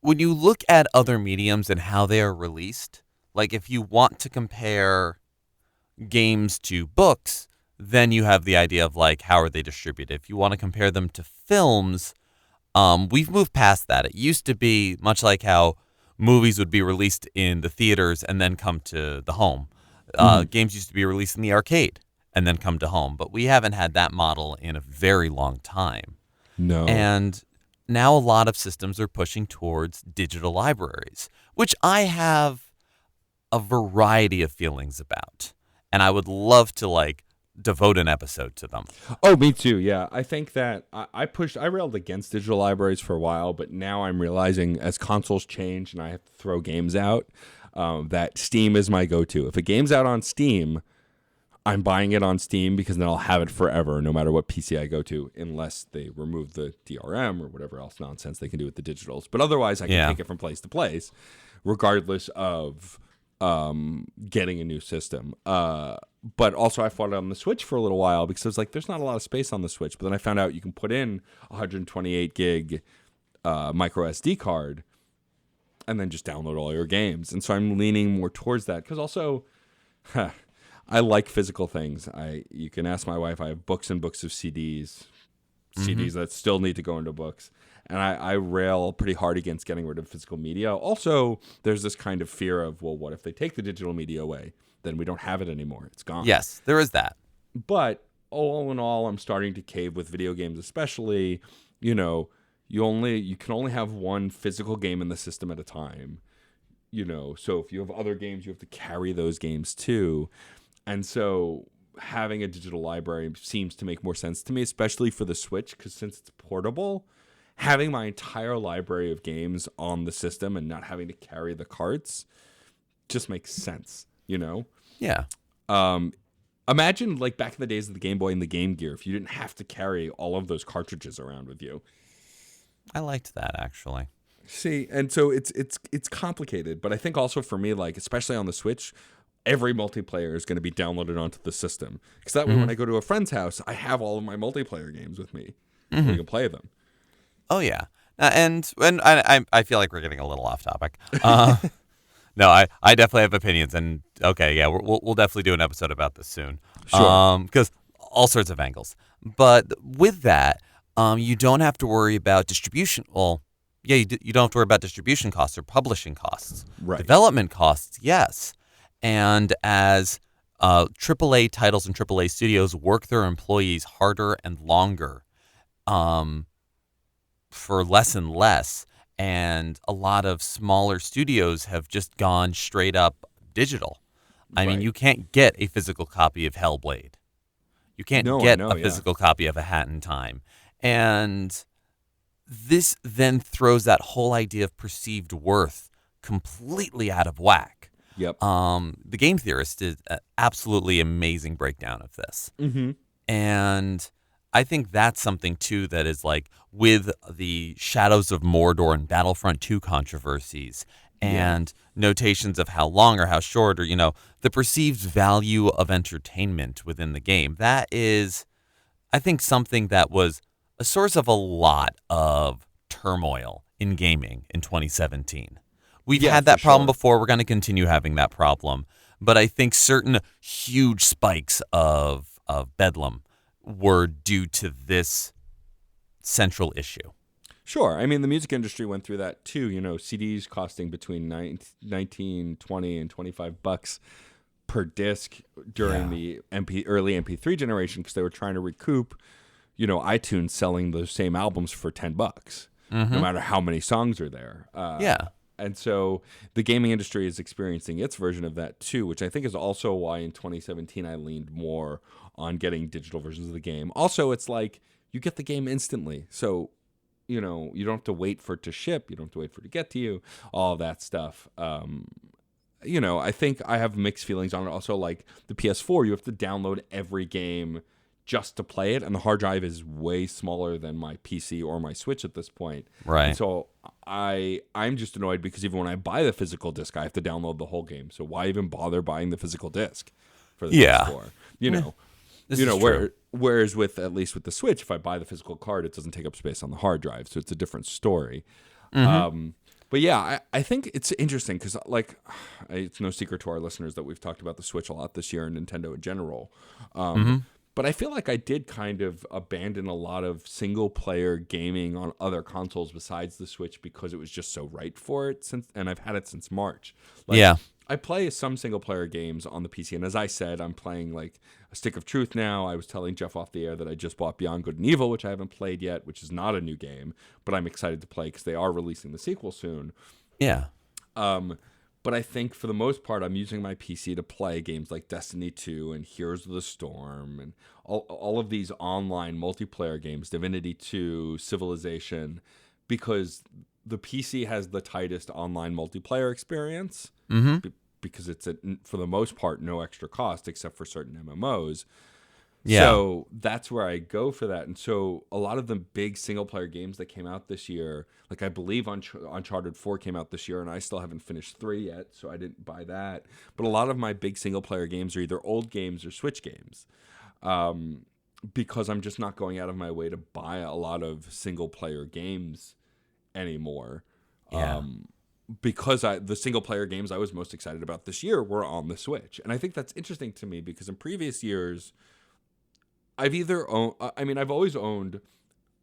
when you look at other mediums and how they are released, like if you want to compare games to books, then you have the idea of like, how are they distributed? If you want to compare them to films, we've moved past that. It used to be much like how movies would be released in the theaters and then come to the home. Games used to be released in the arcade and then come to home, but we haven't had that model in a very long time. No. And now a lot of systems are pushing towards digital libraries, which I have a variety of feelings about. And I would love to devote an episode to them. Oh, me too. Yeah, I think that I railed against digital libraries for a while, but now I'm realizing as consoles change and I have to throw games out, that Steam is my go-to. If a game's out on Steam, I'm buying it on Steam because then I'll have it forever, no matter what PC I go to, unless they remove the DRM or whatever else nonsense they can do with the digitals. But otherwise, I can take it from place to place, regardless of getting a new system. But also I fought it on the Switch for a little while because I was like, there's not a lot of space on the Switch. But then I found out you can put in a 128 gig micro SD card and then just download all your games. And so I'm leaning more towards that because also I like physical things. You can ask my wife. I have books and books of CDs that still need to go into books. And I rail pretty hard against getting rid of physical media. Also, there's this kind of fear of, well, what if they take the digital media away? Then we don't have it anymore. It's gone. Yes, there is that. But all in all, I'm starting to cave with video games, especially, you can only have one physical game in the system at a time. So if you have other games, you have to carry those games too. And so having a digital library seems to make more sense to me, especially for the Switch, because since it's portable, having my entire library of games on the system and not having to carry the carts just makes sense, Yeah. Imagine back in the days of the Game Boy and the Game Gear, if you didn't have to carry all of those cartridges around with you. I liked that, actually. See, and so it's complicated, but I think also for me, especially on the Switch, every multiplayer is going to be downloaded onto the system. Because that way, when I go to a friend's house, I have all of my multiplayer games with me. We can play them. Oh, yeah. And I feel like we're getting a little off topic. No, I definitely have opinions. And, okay, yeah, we'll definitely do an episode about this soon. Sure. Because all sorts of angles. But with that, you don't have to worry about distribution. Well, yeah, you don't have to worry about distribution costs or publishing costs. Right. Development costs, yes. And as AAA titles and AAA studios work their employees harder and longer for less and less, and a lot of smaller studios have just gone straight up digital. I mean, you can't get a physical copy of Hellblade. You can't get a physical copy of A Hat in Time. And this then throws that whole idea of perceived worth completely out of whack. Yep. The Game Theorist did an absolutely amazing breakdown of this. Mm-hmm. And I think that's something, too, that is with the Shadows of Mordor and Battlefront 2 controversies and notations of how long or how short or, the perceived value of entertainment within the game. That is, I think, something that was a source of a lot of turmoil in gaming in 2017. We've had that problem before. We're going to continue having that problem. But I think certain huge spikes of bedlam were due to this central issue. Sure. I mean, the music industry went through that too. CDs costing between $19, $20, and $25 per disc during the early MP3 generation because they were trying to recoup, iTunes selling those same albums for $10, no matter how many songs are there. And so the gaming industry is experiencing its version of that too, which I think is also why in 2017 I leaned more on getting digital versions of the game. Also, it's you get the game instantly. So, you don't have to wait for it to ship. You don't have to wait for it to get to you, all of that stuff. I think I have mixed feelings on it. Also, the PS4, you have to download every game just to play it, and the hard drive is way smaller than my PC or my Switch at this point. Right. And so I'm just annoyed because even when I buy the physical disc, I have to download the whole game. So why even bother buying the physical disc for the PS4? Whereas at least with the Switch, if I buy the physical card, it doesn't take up space on the hard drive, so it's a different story. But yeah, I think it's interesting because it's no secret to our listeners that we've talked about the Switch a lot this year and Nintendo in general. But I feel like I did kind of abandon a lot of single player gaming on other consoles besides the Switch because it was just so right for it and I've had it since March. Like Yeah. I play some single player games on the PC, and as I said, I'm playing like A Stick of Truth now. I was telling Geoff off the air that I just bought Beyond Good and Evil, which I haven't played yet, which is not a new game, but I'm excited to play because they are releasing the sequel soon. Yeah. But I think for the most part, I'm using my PC to play games like Destiny 2 and Heroes of the Storm and all of these online multiplayer games, Divinity 2, Civilization, because the PC has the tightest online multiplayer experience because it's, for the most part, no extra cost except for certain MMOs. Yeah. So that's where I go for that. And so a lot of the big single player games that came out this year, like I believe Uncharted 4 came out this year, and I still haven't finished 3 yet, so I didn't buy that. But a lot of my big single player games are either old games or Switch games, because I'm just not going out of my way to buy a lot of single player games anymore. Yeah. Because the single player games I was most excited about this year were on the Switch. And I think that's interesting to me because in previous years, I've always owned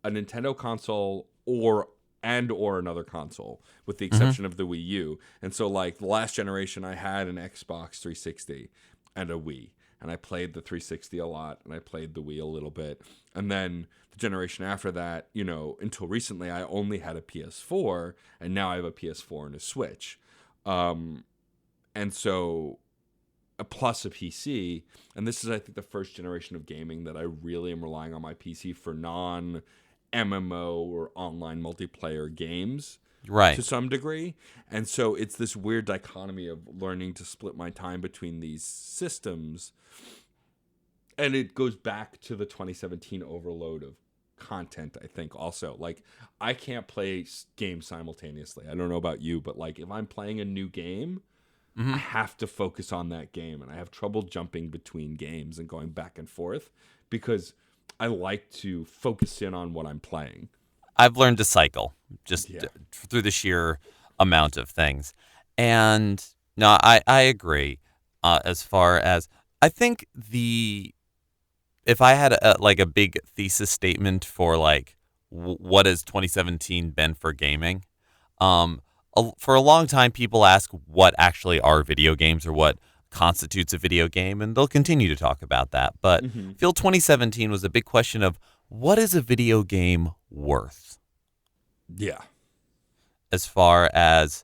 a Nintendo console or another console, with the exception of the Wii U. And so, like, the last generation, I had an Xbox 360 and a Wii. And I played the 360 a lot, and I played the Wii a little bit. And then the generation after that, until recently, I only had a PS4, and now I have a PS4 and a Switch. And so, plus a PC, and this is, I think, the first generation of gaming that I really am relying on my PC for non-MMO or online multiplayer games, Right. to some degree. And so it's this weird dichotomy of learning to split my time between these systems. And it goes back to the 2017 overload of content, I think, also. Like, I can't play games simultaneously. I don't know about you, but, like, if I'm playing a new game, I have to focus on that game, and I have trouble jumping between games and going back and forth because I like to focus in on what I'm playing. I've learned to cycle just through the sheer amount of things. And no, I agree. As far as I think if I had a big thesis statement for like what has 2017 been for gaming, for a long time people ask what actually are video games or what constitutes a video game, and they'll continue to talk about that. But I feel 2017 was a big question of what is a video game worth? Yeah. As far as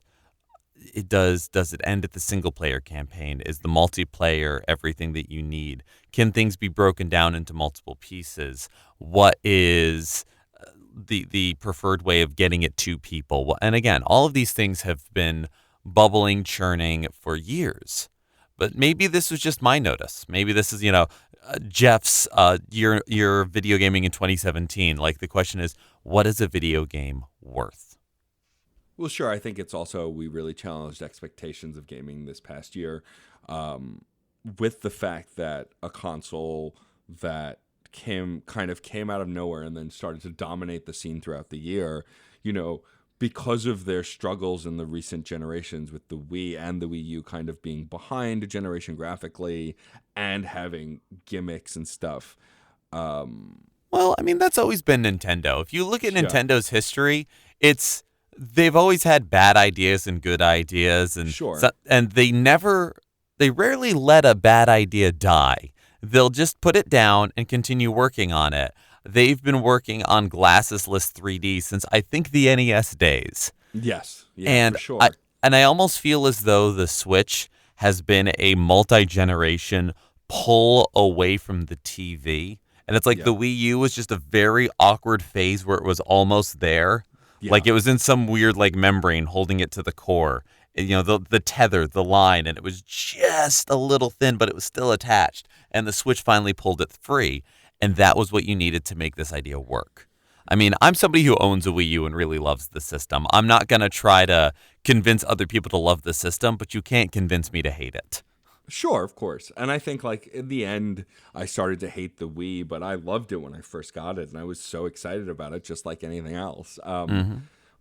does it end at the single player campaign? Is the multiplayer everything that you need? Can things be broken down into multiple pieces? What is the preferred way of getting it to people? And again, all of these things have been bubbling, churning for years. But maybe this was just my notice. Maybe this is, Geoff's your video gaming in 2017. Like, the question is, what is a video game worth? Well, sure. I think it's also, we really challenged expectations of gaming this past year, with the fact that a console that came out of nowhere and then started to dominate the scene throughout the year, because of their struggles in the recent generations with the Wii and the Wii U kind of being behind a generation graphically and having gimmicks and stuff. Well, I mean, that's always been Nintendo. If you look at Nintendo's history, they've always had bad ideas and good ideas, and and they rarely let a bad idea die. They'll just put it down and continue working on it. They've been working on glassesless 3D since I think the NES days. Yes, and for sure. I almost feel as though the Switch has been a multi-generation pull away from the TV. And it's like the Wii U was just a very awkward phase where it was almost there. Yeah. Like it was in some weird like membrane holding it to the core. And, the tether, the line, and it was just a little thin, but it was still attached. And the Switch finally pulled it free. And that was what you needed to make this idea work. I mean, I'm somebody who owns a Wii U and really loves the system. I'm not going to try to convince other people to love the system, but you can't convince me to hate it. Sure, of course. And I think, like, in the end, I started to hate the Wii, but I loved it when I first got it, and I was so excited about it, just like anything else.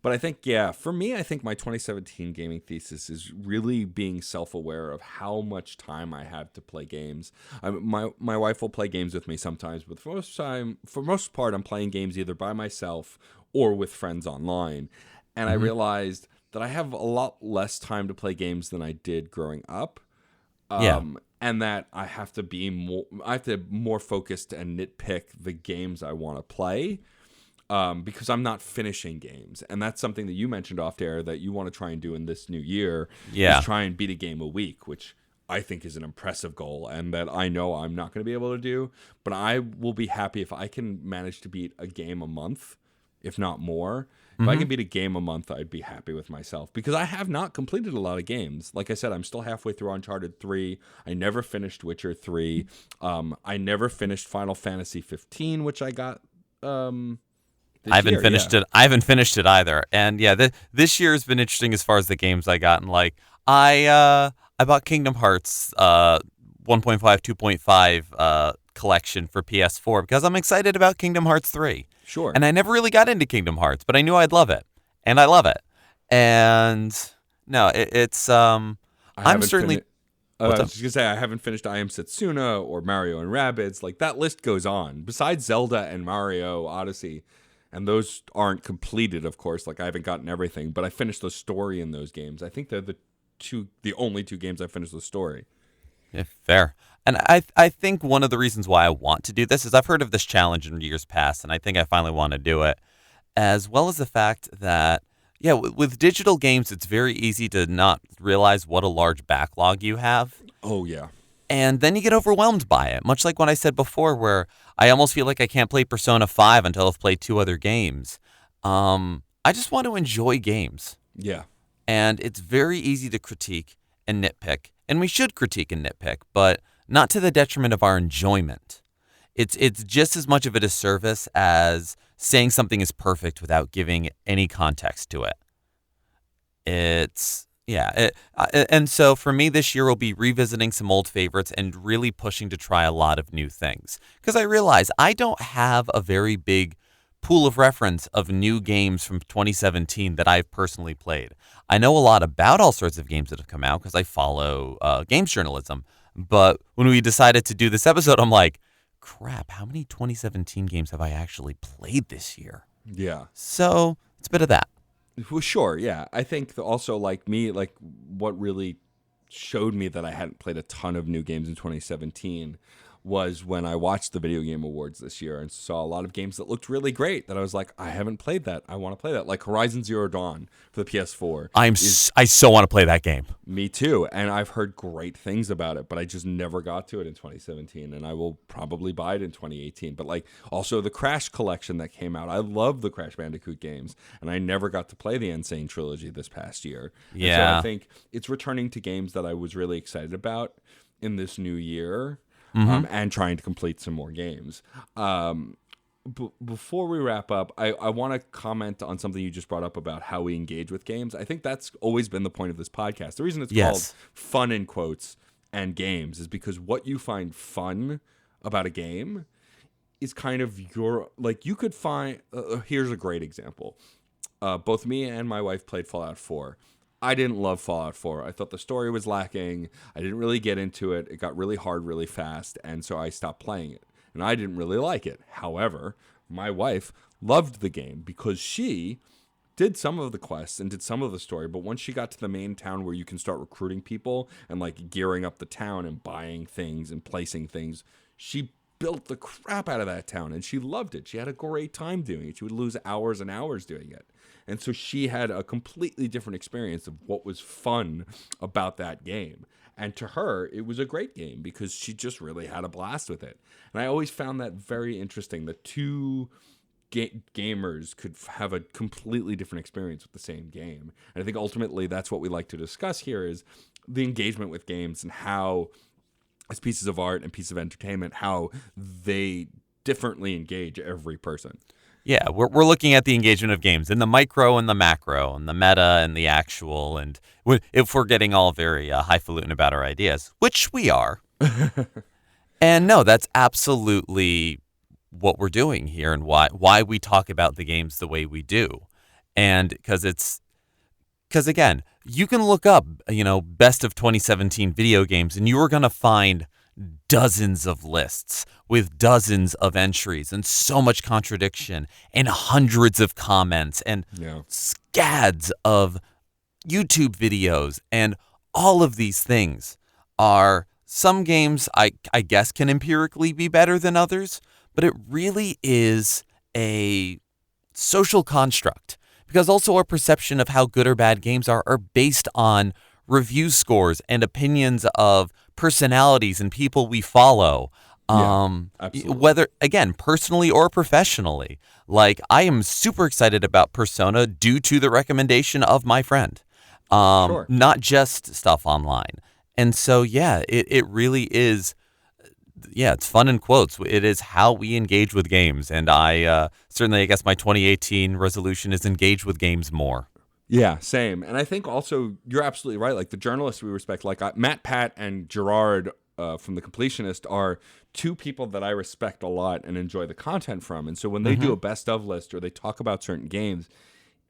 But I think, yeah, for me, I think my 2017 gaming thesis is really being self-aware of how much time I have to play games. My wife will play games with me sometimes, but for most part, I'm playing games either by myself or with friends online. And I Hmm. realized that I have a lot less time to play games than I did growing up. Yeah. And that I have to more focused and nitpick the games I want to play, because I'm not finishing games. And that's something that you mentioned off air that you want to try and do in this new year, is Yeah. try and beat a game a week, which I think is an impressive goal and that I know I'm not going to be able to do. But I will be happy if I can manage to beat a game a month, if not more. If I Hmm. can beat a game a month, I'd be happy with myself because I have not completed a lot of games. Like I said, I'm still halfway through Uncharted 3. I never finished Witcher 3. I never finished Final Fantasy 15, which I got I this haven't year. Yeah. finished it. I haven't finished it either. And yeah, this year has been interesting as far as the games I got. And like, I bought Kingdom Hearts 1.5, 2.5 collection for PS4 because I'm excited about Kingdom Hearts 3. Sure. And I never really got into Kingdom Hearts, but I knew I'd love it, and I love it. And no, it's I I'm haven't certainly finished. what's I up? was just gonna say I haven't finished I Am Setsuna or Mario and Rabbids. Like that list goes on. Besides Zelda and Mario Odyssey, and those aren't completed, of course. Like I haven't gotten everything, but I finished the story in those games. I think they're the only two games I finished the story. Yeah, fair. And I think one of the reasons why I want to do this is I've heard of this challenge in years past, and I think I finally want to do it, as well as the fact that, yeah, with digital games, it's very easy to not realize what a large backlog you have. Oh yeah. And then you get overwhelmed by it, much like what I said before, where I almost feel like I can't play Persona 5 until I've played two other games. I just want to enjoy games. Yeah. And it's very easy to critique and nitpick. And we should critique and nitpick, but not to the detriment of our enjoyment. It's just as much of a disservice as saying something is perfect without giving any context to it. It's yeah, and so for me this year will be revisiting some old favorites and really pushing to try a lot of new things because I realize I don't have a very big pool of reference of new games from 2017 that I've personally played. I know a lot about all sorts of games that have come out because I follow games journalism. But when we decided to do this episode, I'm like, crap, how many 2017 games have I actually played this year? Yeah. So it's a bit of that. Well, sure. Yeah. I think also like me, like what really showed me that I hadn't played a ton of new games in 2017 was when I watched the Video Game Awards this year and saw a lot of games that looked really great that I was like, I haven't played that. I want to play that. Like Horizon Zero Dawn for the PS4. I so want to play that game. Me too. And I've heard great things about it, but I just never got to it in 2017. And I will probably buy it in 2018. But like also the Crash collection that came out. I love the Crash Bandicoot games. And I never got to play the Insane trilogy this past year. And so Yeah. I think it's returning to games that I was really excited about in this new year. And trying to complete some more games. Before we wrap up, I want to comment on something you just brought up about how we engage with games. I think that's always been the point of this podcast. The reason it's called Fun in Quotes and Games is because what you find fun about a game is kind of your, like you could find, here's a great example. Both me and my wife played Fallout 4. I didn't love Fallout 4. I thought the story was lacking. I didn't really get into it. It got really hard really fast, and so I stopped playing it. And I didn't really like it. However, my wife loved the game because she did some of the quests and did some of the story, but once she got to the main town where you can start recruiting people and like gearing up the town and buying things and placing things, she built the crap out of that town and she loved it. She had a great time doing it. She would lose hours and hours doing it. And so she had a completely different experience of what was fun about that game. And to her, it was a great game because she just really had a blast with it. And I always found that very interesting that two gamers could have a completely different experience with the same game. And I think ultimately that's what we like to discuss here is the engagement with games and how, as pieces of art and pieces of entertainment, how they differently engage every person. Yeah, we're looking at the engagement of games in the micro and the macro and the meta and the actual. And if we're getting all very highfalutin about our ideas, which we are. And no, that's absolutely what we're doing here and why we talk about the games the way we do. And because again, you can look up, best of 2017 video games, and you are going to find dozens of lists with dozens of entries and so much contradiction and hundreds of comments and Yeah. scads of YouTube videos. And all of these things are some games I guess can empirically be better than others, but it really is a social construct because also our perception of how good or bad games are based on review scores and opinions of personalities and people we follow. Yeah, absolutely. Whether, again, personally or professionally. Like, I am super excited about Persona due to the recommendation of my friend, Sure. not just stuff online. And so, yeah, it really is. Yeah, it's fun in quotes. It is how we engage with games. And I guess my 2018 resolution is engage with games more. Yeah, same. And I think also you're absolutely right. Like the journalists we respect, like Matt, Pat, and Gerard from The Completionist are two people that I respect a lot and enjoy the content from. And so when they do a best of list or they talk about certain games,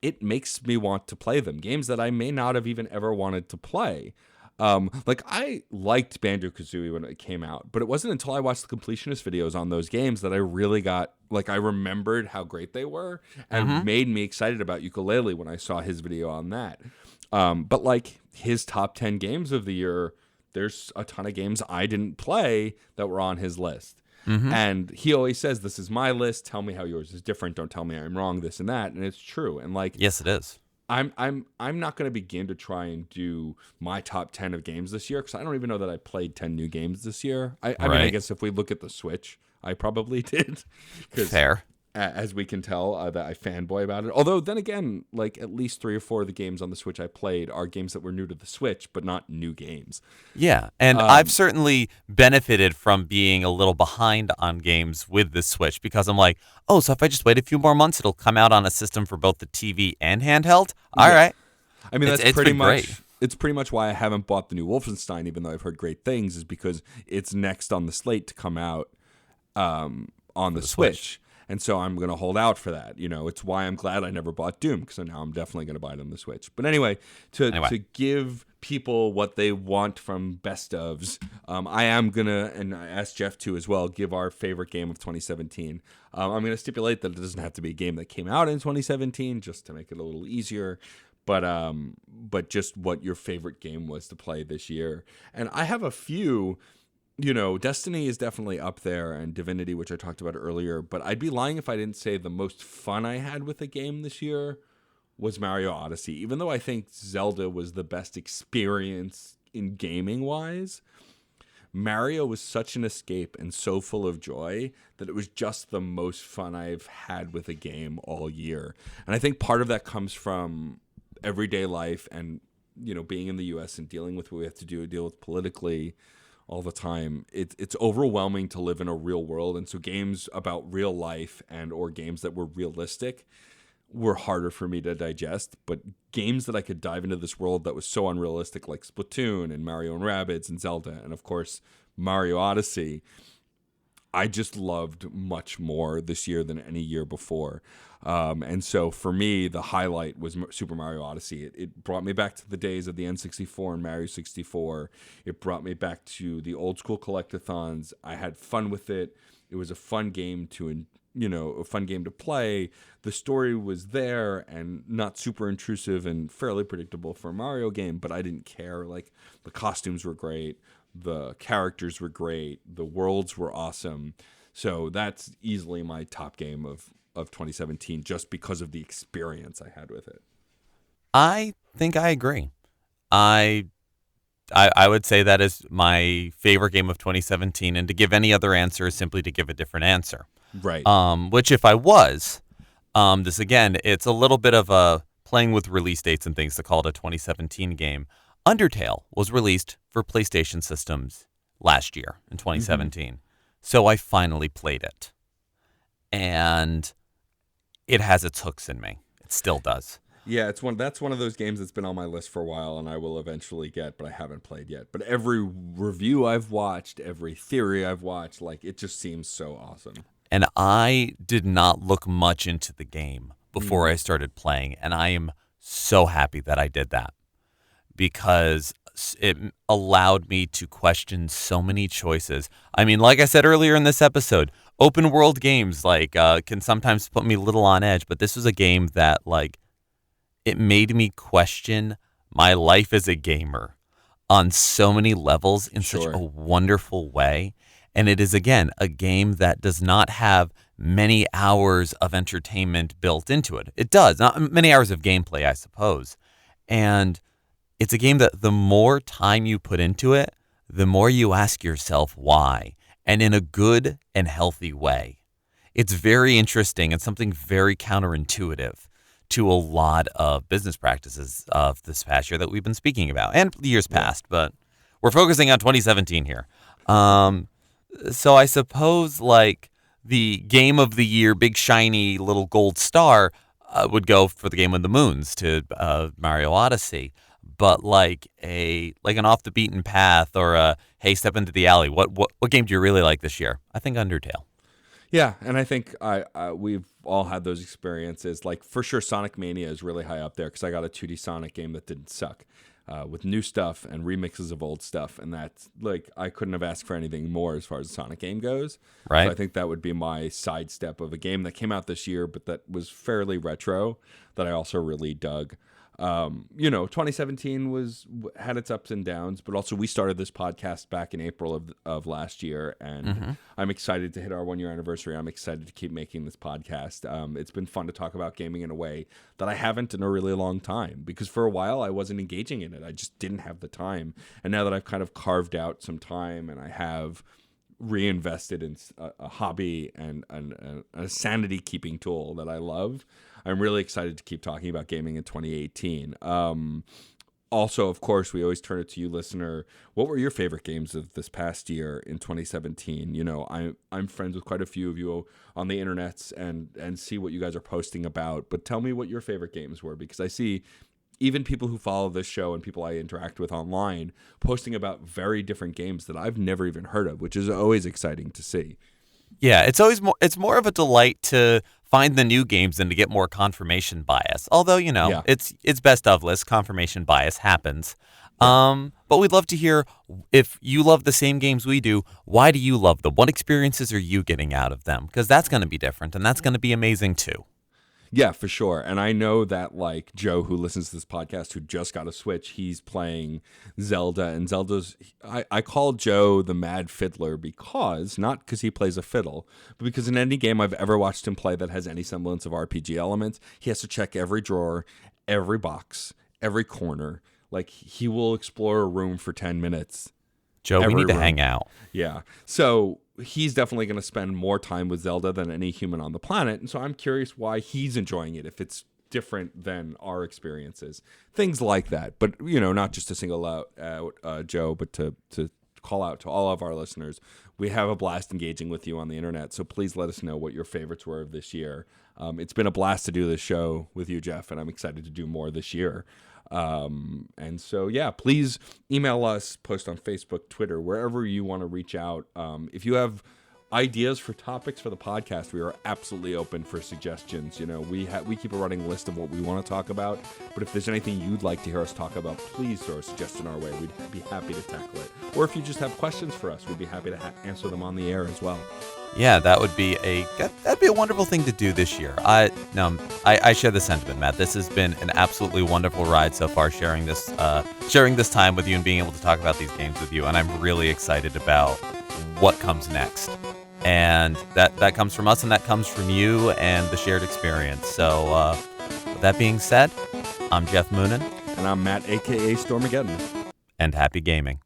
it makes me want to play them. Games that I may not have even ever wanted to play. Like I liked Banjo-Kazooie when it came out, but it wasn't until I watched the completionist videos on those games that I really got, like, I remembered how great they were and made me excited about Ukulele when I saw his video on that. But like his top 10 games of the year, there's a ton of games I didn't play that were on his list. And he always says, "This is my list. Tell me how yours is different. Don't tell me I'm wrong, this and that." And it's true. And like, Yes, it is. I'm not going to begin to try and do my top 10 of games this year because I don't even know that I played 10 new games this year. I mean, I Right. guess if we look at the Switch, I probably did. Because Fair. as we can tell, that I fanboy about it. Although then again, like at least 3 or 4 of the games on the Switch I played are games that were new to the Switch, but not new games. Yeah, and I've certainly benefited from being a little behind on games with the Switch because I'm like, oh, so if I just wait a few more months, it'll come out on a system for both the TV and handheld? All Yeah. right. I mean, It's that's pretty been much great. it's pretty much why I haven't bought the new Wolfenstein, even though I've heard great things, is because it's next on the slate to come out on the Switch. And so I'm going to hold out for that. You know, it's why I'm glad I never bought Doom because now I'm definitely going to buy it on the Switch. But anyway, to give people what they want from best ofs, I am going to, and I asked Geoff to as well, give our favorite game of 2017. I'm going to stipulate that it doesn't have to be a game that came out in 2017 just to make it a little easier. But just what your favorite game was to play this year. And I have a few. You know, Destiny is definitely up there and Divinity, which I talked about earlier, but I'd be lying if I didn't say the most fun I had with a game this year was Mario Odyssey. Even though I think Zelda was the best experience in gaming wise, Mario was such an escape and so full of joy that it was just the most fun I've had with a game all year. And I think part of that comes from everyday life and, you know, being in the US and dealing with what we have to deal with politically all the time. It's overwhelming to live in a real world, and so games about real life and or games that were realistic were harder for me to digest. But games that I could dive into this world that was so unrealistic, like Splatoon and Mario and Rabbids and Zelda, and of course Mario Odyssey, I just loved much more this year than any year before. And so for me, the highlight was Super Mario Odyssey. It brought me back to the days of the N64 and Mario 64. It brought me back to the old school collectathons. I had fun with it. It was a fun game a fun game to play. The story was there and not super intrusive and fairly predictable for a Mario game, but I didn't care. Like, the costumes were great. The characters were great. The worlds were awesome. So that's easily my top game of 2017 just because of the experience I had with it. I think I agree. I would say that is my favorite game of 2017, and to give any other answer is simply to give a different answer. Right. Which if I was, this again, it's a little bit of a playing with release dates and things to call it a 2017 game. Undertale was released for PlayStation systems last year in 2017. So I finally played it. And it has its hooks in me. It still does. Yeah, that's one of those games that's been on my list for a while and I will eventually get, but I haven't played yet. But every review I've watched, every theory I've watched, like, it just seems so awesome. And I did not look much into the game before I started playing, and I am so happy that I did that because it allowed me to question so many choices. I mean, like I said earlier in this episode, open world games can sometimes put me a little on edge, but this was a game that it made me question my life as a gamer on so many levels in such a wonderful way. And it is, again, a game that does not have many hours of entertainment built into it. It does, not many hours of gameplay, I suppose. And it's a game that the more time you put into it, the more you ask yourself why, and in a good and healthy way. It's very interesting and something very counterintuitive to a lot of business practices of this past year that we've been speaking about, and years past, but we're focusing on 2017 here. So I suppose the game of the year, big shiny little gold star, would go for the Game of the Moons to Mario Odyssey. But an off the beaten path or a hey, step into the alley. What game do you really like this year? I think Undertale. Yeah, and I think we've all had those experiences. Like, for sure, Sonic Mania is really high up there because I got a 2D Sonic game that didn't suck, with new stuff and remixes of old stuff, and that's I couldn't have asked for anything more as far as the Sonic game goes. Right. So I think that would be my sidestep of a game that came out this year, but that was fairly retro that I also really dug. 2017 had its ups and downs, but also we started this podcast back in April of last year, and I'm excited to hit our 1 year anniversary. I'm excited to keep making this podcast. It's been fun to talk about gaming in a way that I haven't in a really long time, because for a while I wasn't engaging in it. I just didn't have the time. And now that I've kind of carved out some time and I have reinvested in a hobby and a sanity keeping tool that I love, I'm really excited to keep talking about gaming in 2018. Also, of course, we always turn it to you, listener. What were your favorite games of this past year in 2017? I'm friends with quite a few of you on the internets and see what you guys are posting about. But tell me what your favorite games were, because I see even people who follow this show and people I interact with online posting about very different games that I've never even heard of, which is always exciting to see. Yeah, it's more of a delight to find the new games than to get more confirmation bias. Although, it's best of list, confirmation bias happens. But we'd love to hear, if you love the same games we do, why do you love them? What experiences are you getting out of them? Because that's going to be different, and that's going to be amazing too. Yeah, for sure. And I know that Joe, who listens to this podcast, who just got a Switch, he's playing Zelda, and I call Joe the Mad Fiddler not because he plays a fiddle, but because in any game I've ever watched him play that has any semblance of RPG elements, he has to check every drawer, every box, every corner. He will explore a room for 10 minutes. Joe, we need to hang out. Yeah. So he's definitely going to spend more time with Zelda than any human on the planet. And so I'm curious why he's enjoying it, if it's different than our experiences. Things like that. But, not just to single out Joe, but to call out to all of our listeners. We have a blast engaging with you on the internet. So please let us know what your favorites were of this year. It's been a blast to do this show with you, Geoff, and I'm excited to do more this year. And so, please email us, post on Facebook, Twitter, wherever you want to reach out. If you have ideas for topics for the podcast, we are absolutely open for suggestions. We keep a running list of what we want to talk about, but if there's anything you'd like to hear us talk about, please throw a suggestion our way. We'd be happy to tackle it. Or if you just have questions for us, we'd be happy to answer them on the air as well. Yeah, that'd be a wonderful thing to do this year. I share the sentiment, Matt. This has been an absolutely wonderful ride so far, sharing this time with you and being able to talk about these games with you. And I'm really excited about what comes next. And that comes from us, and that comes from you and the shared experience. So with that being said, I'm Geoff Moonen. And I'm Matt, a.k.a. Stormageddon. And happy gaming.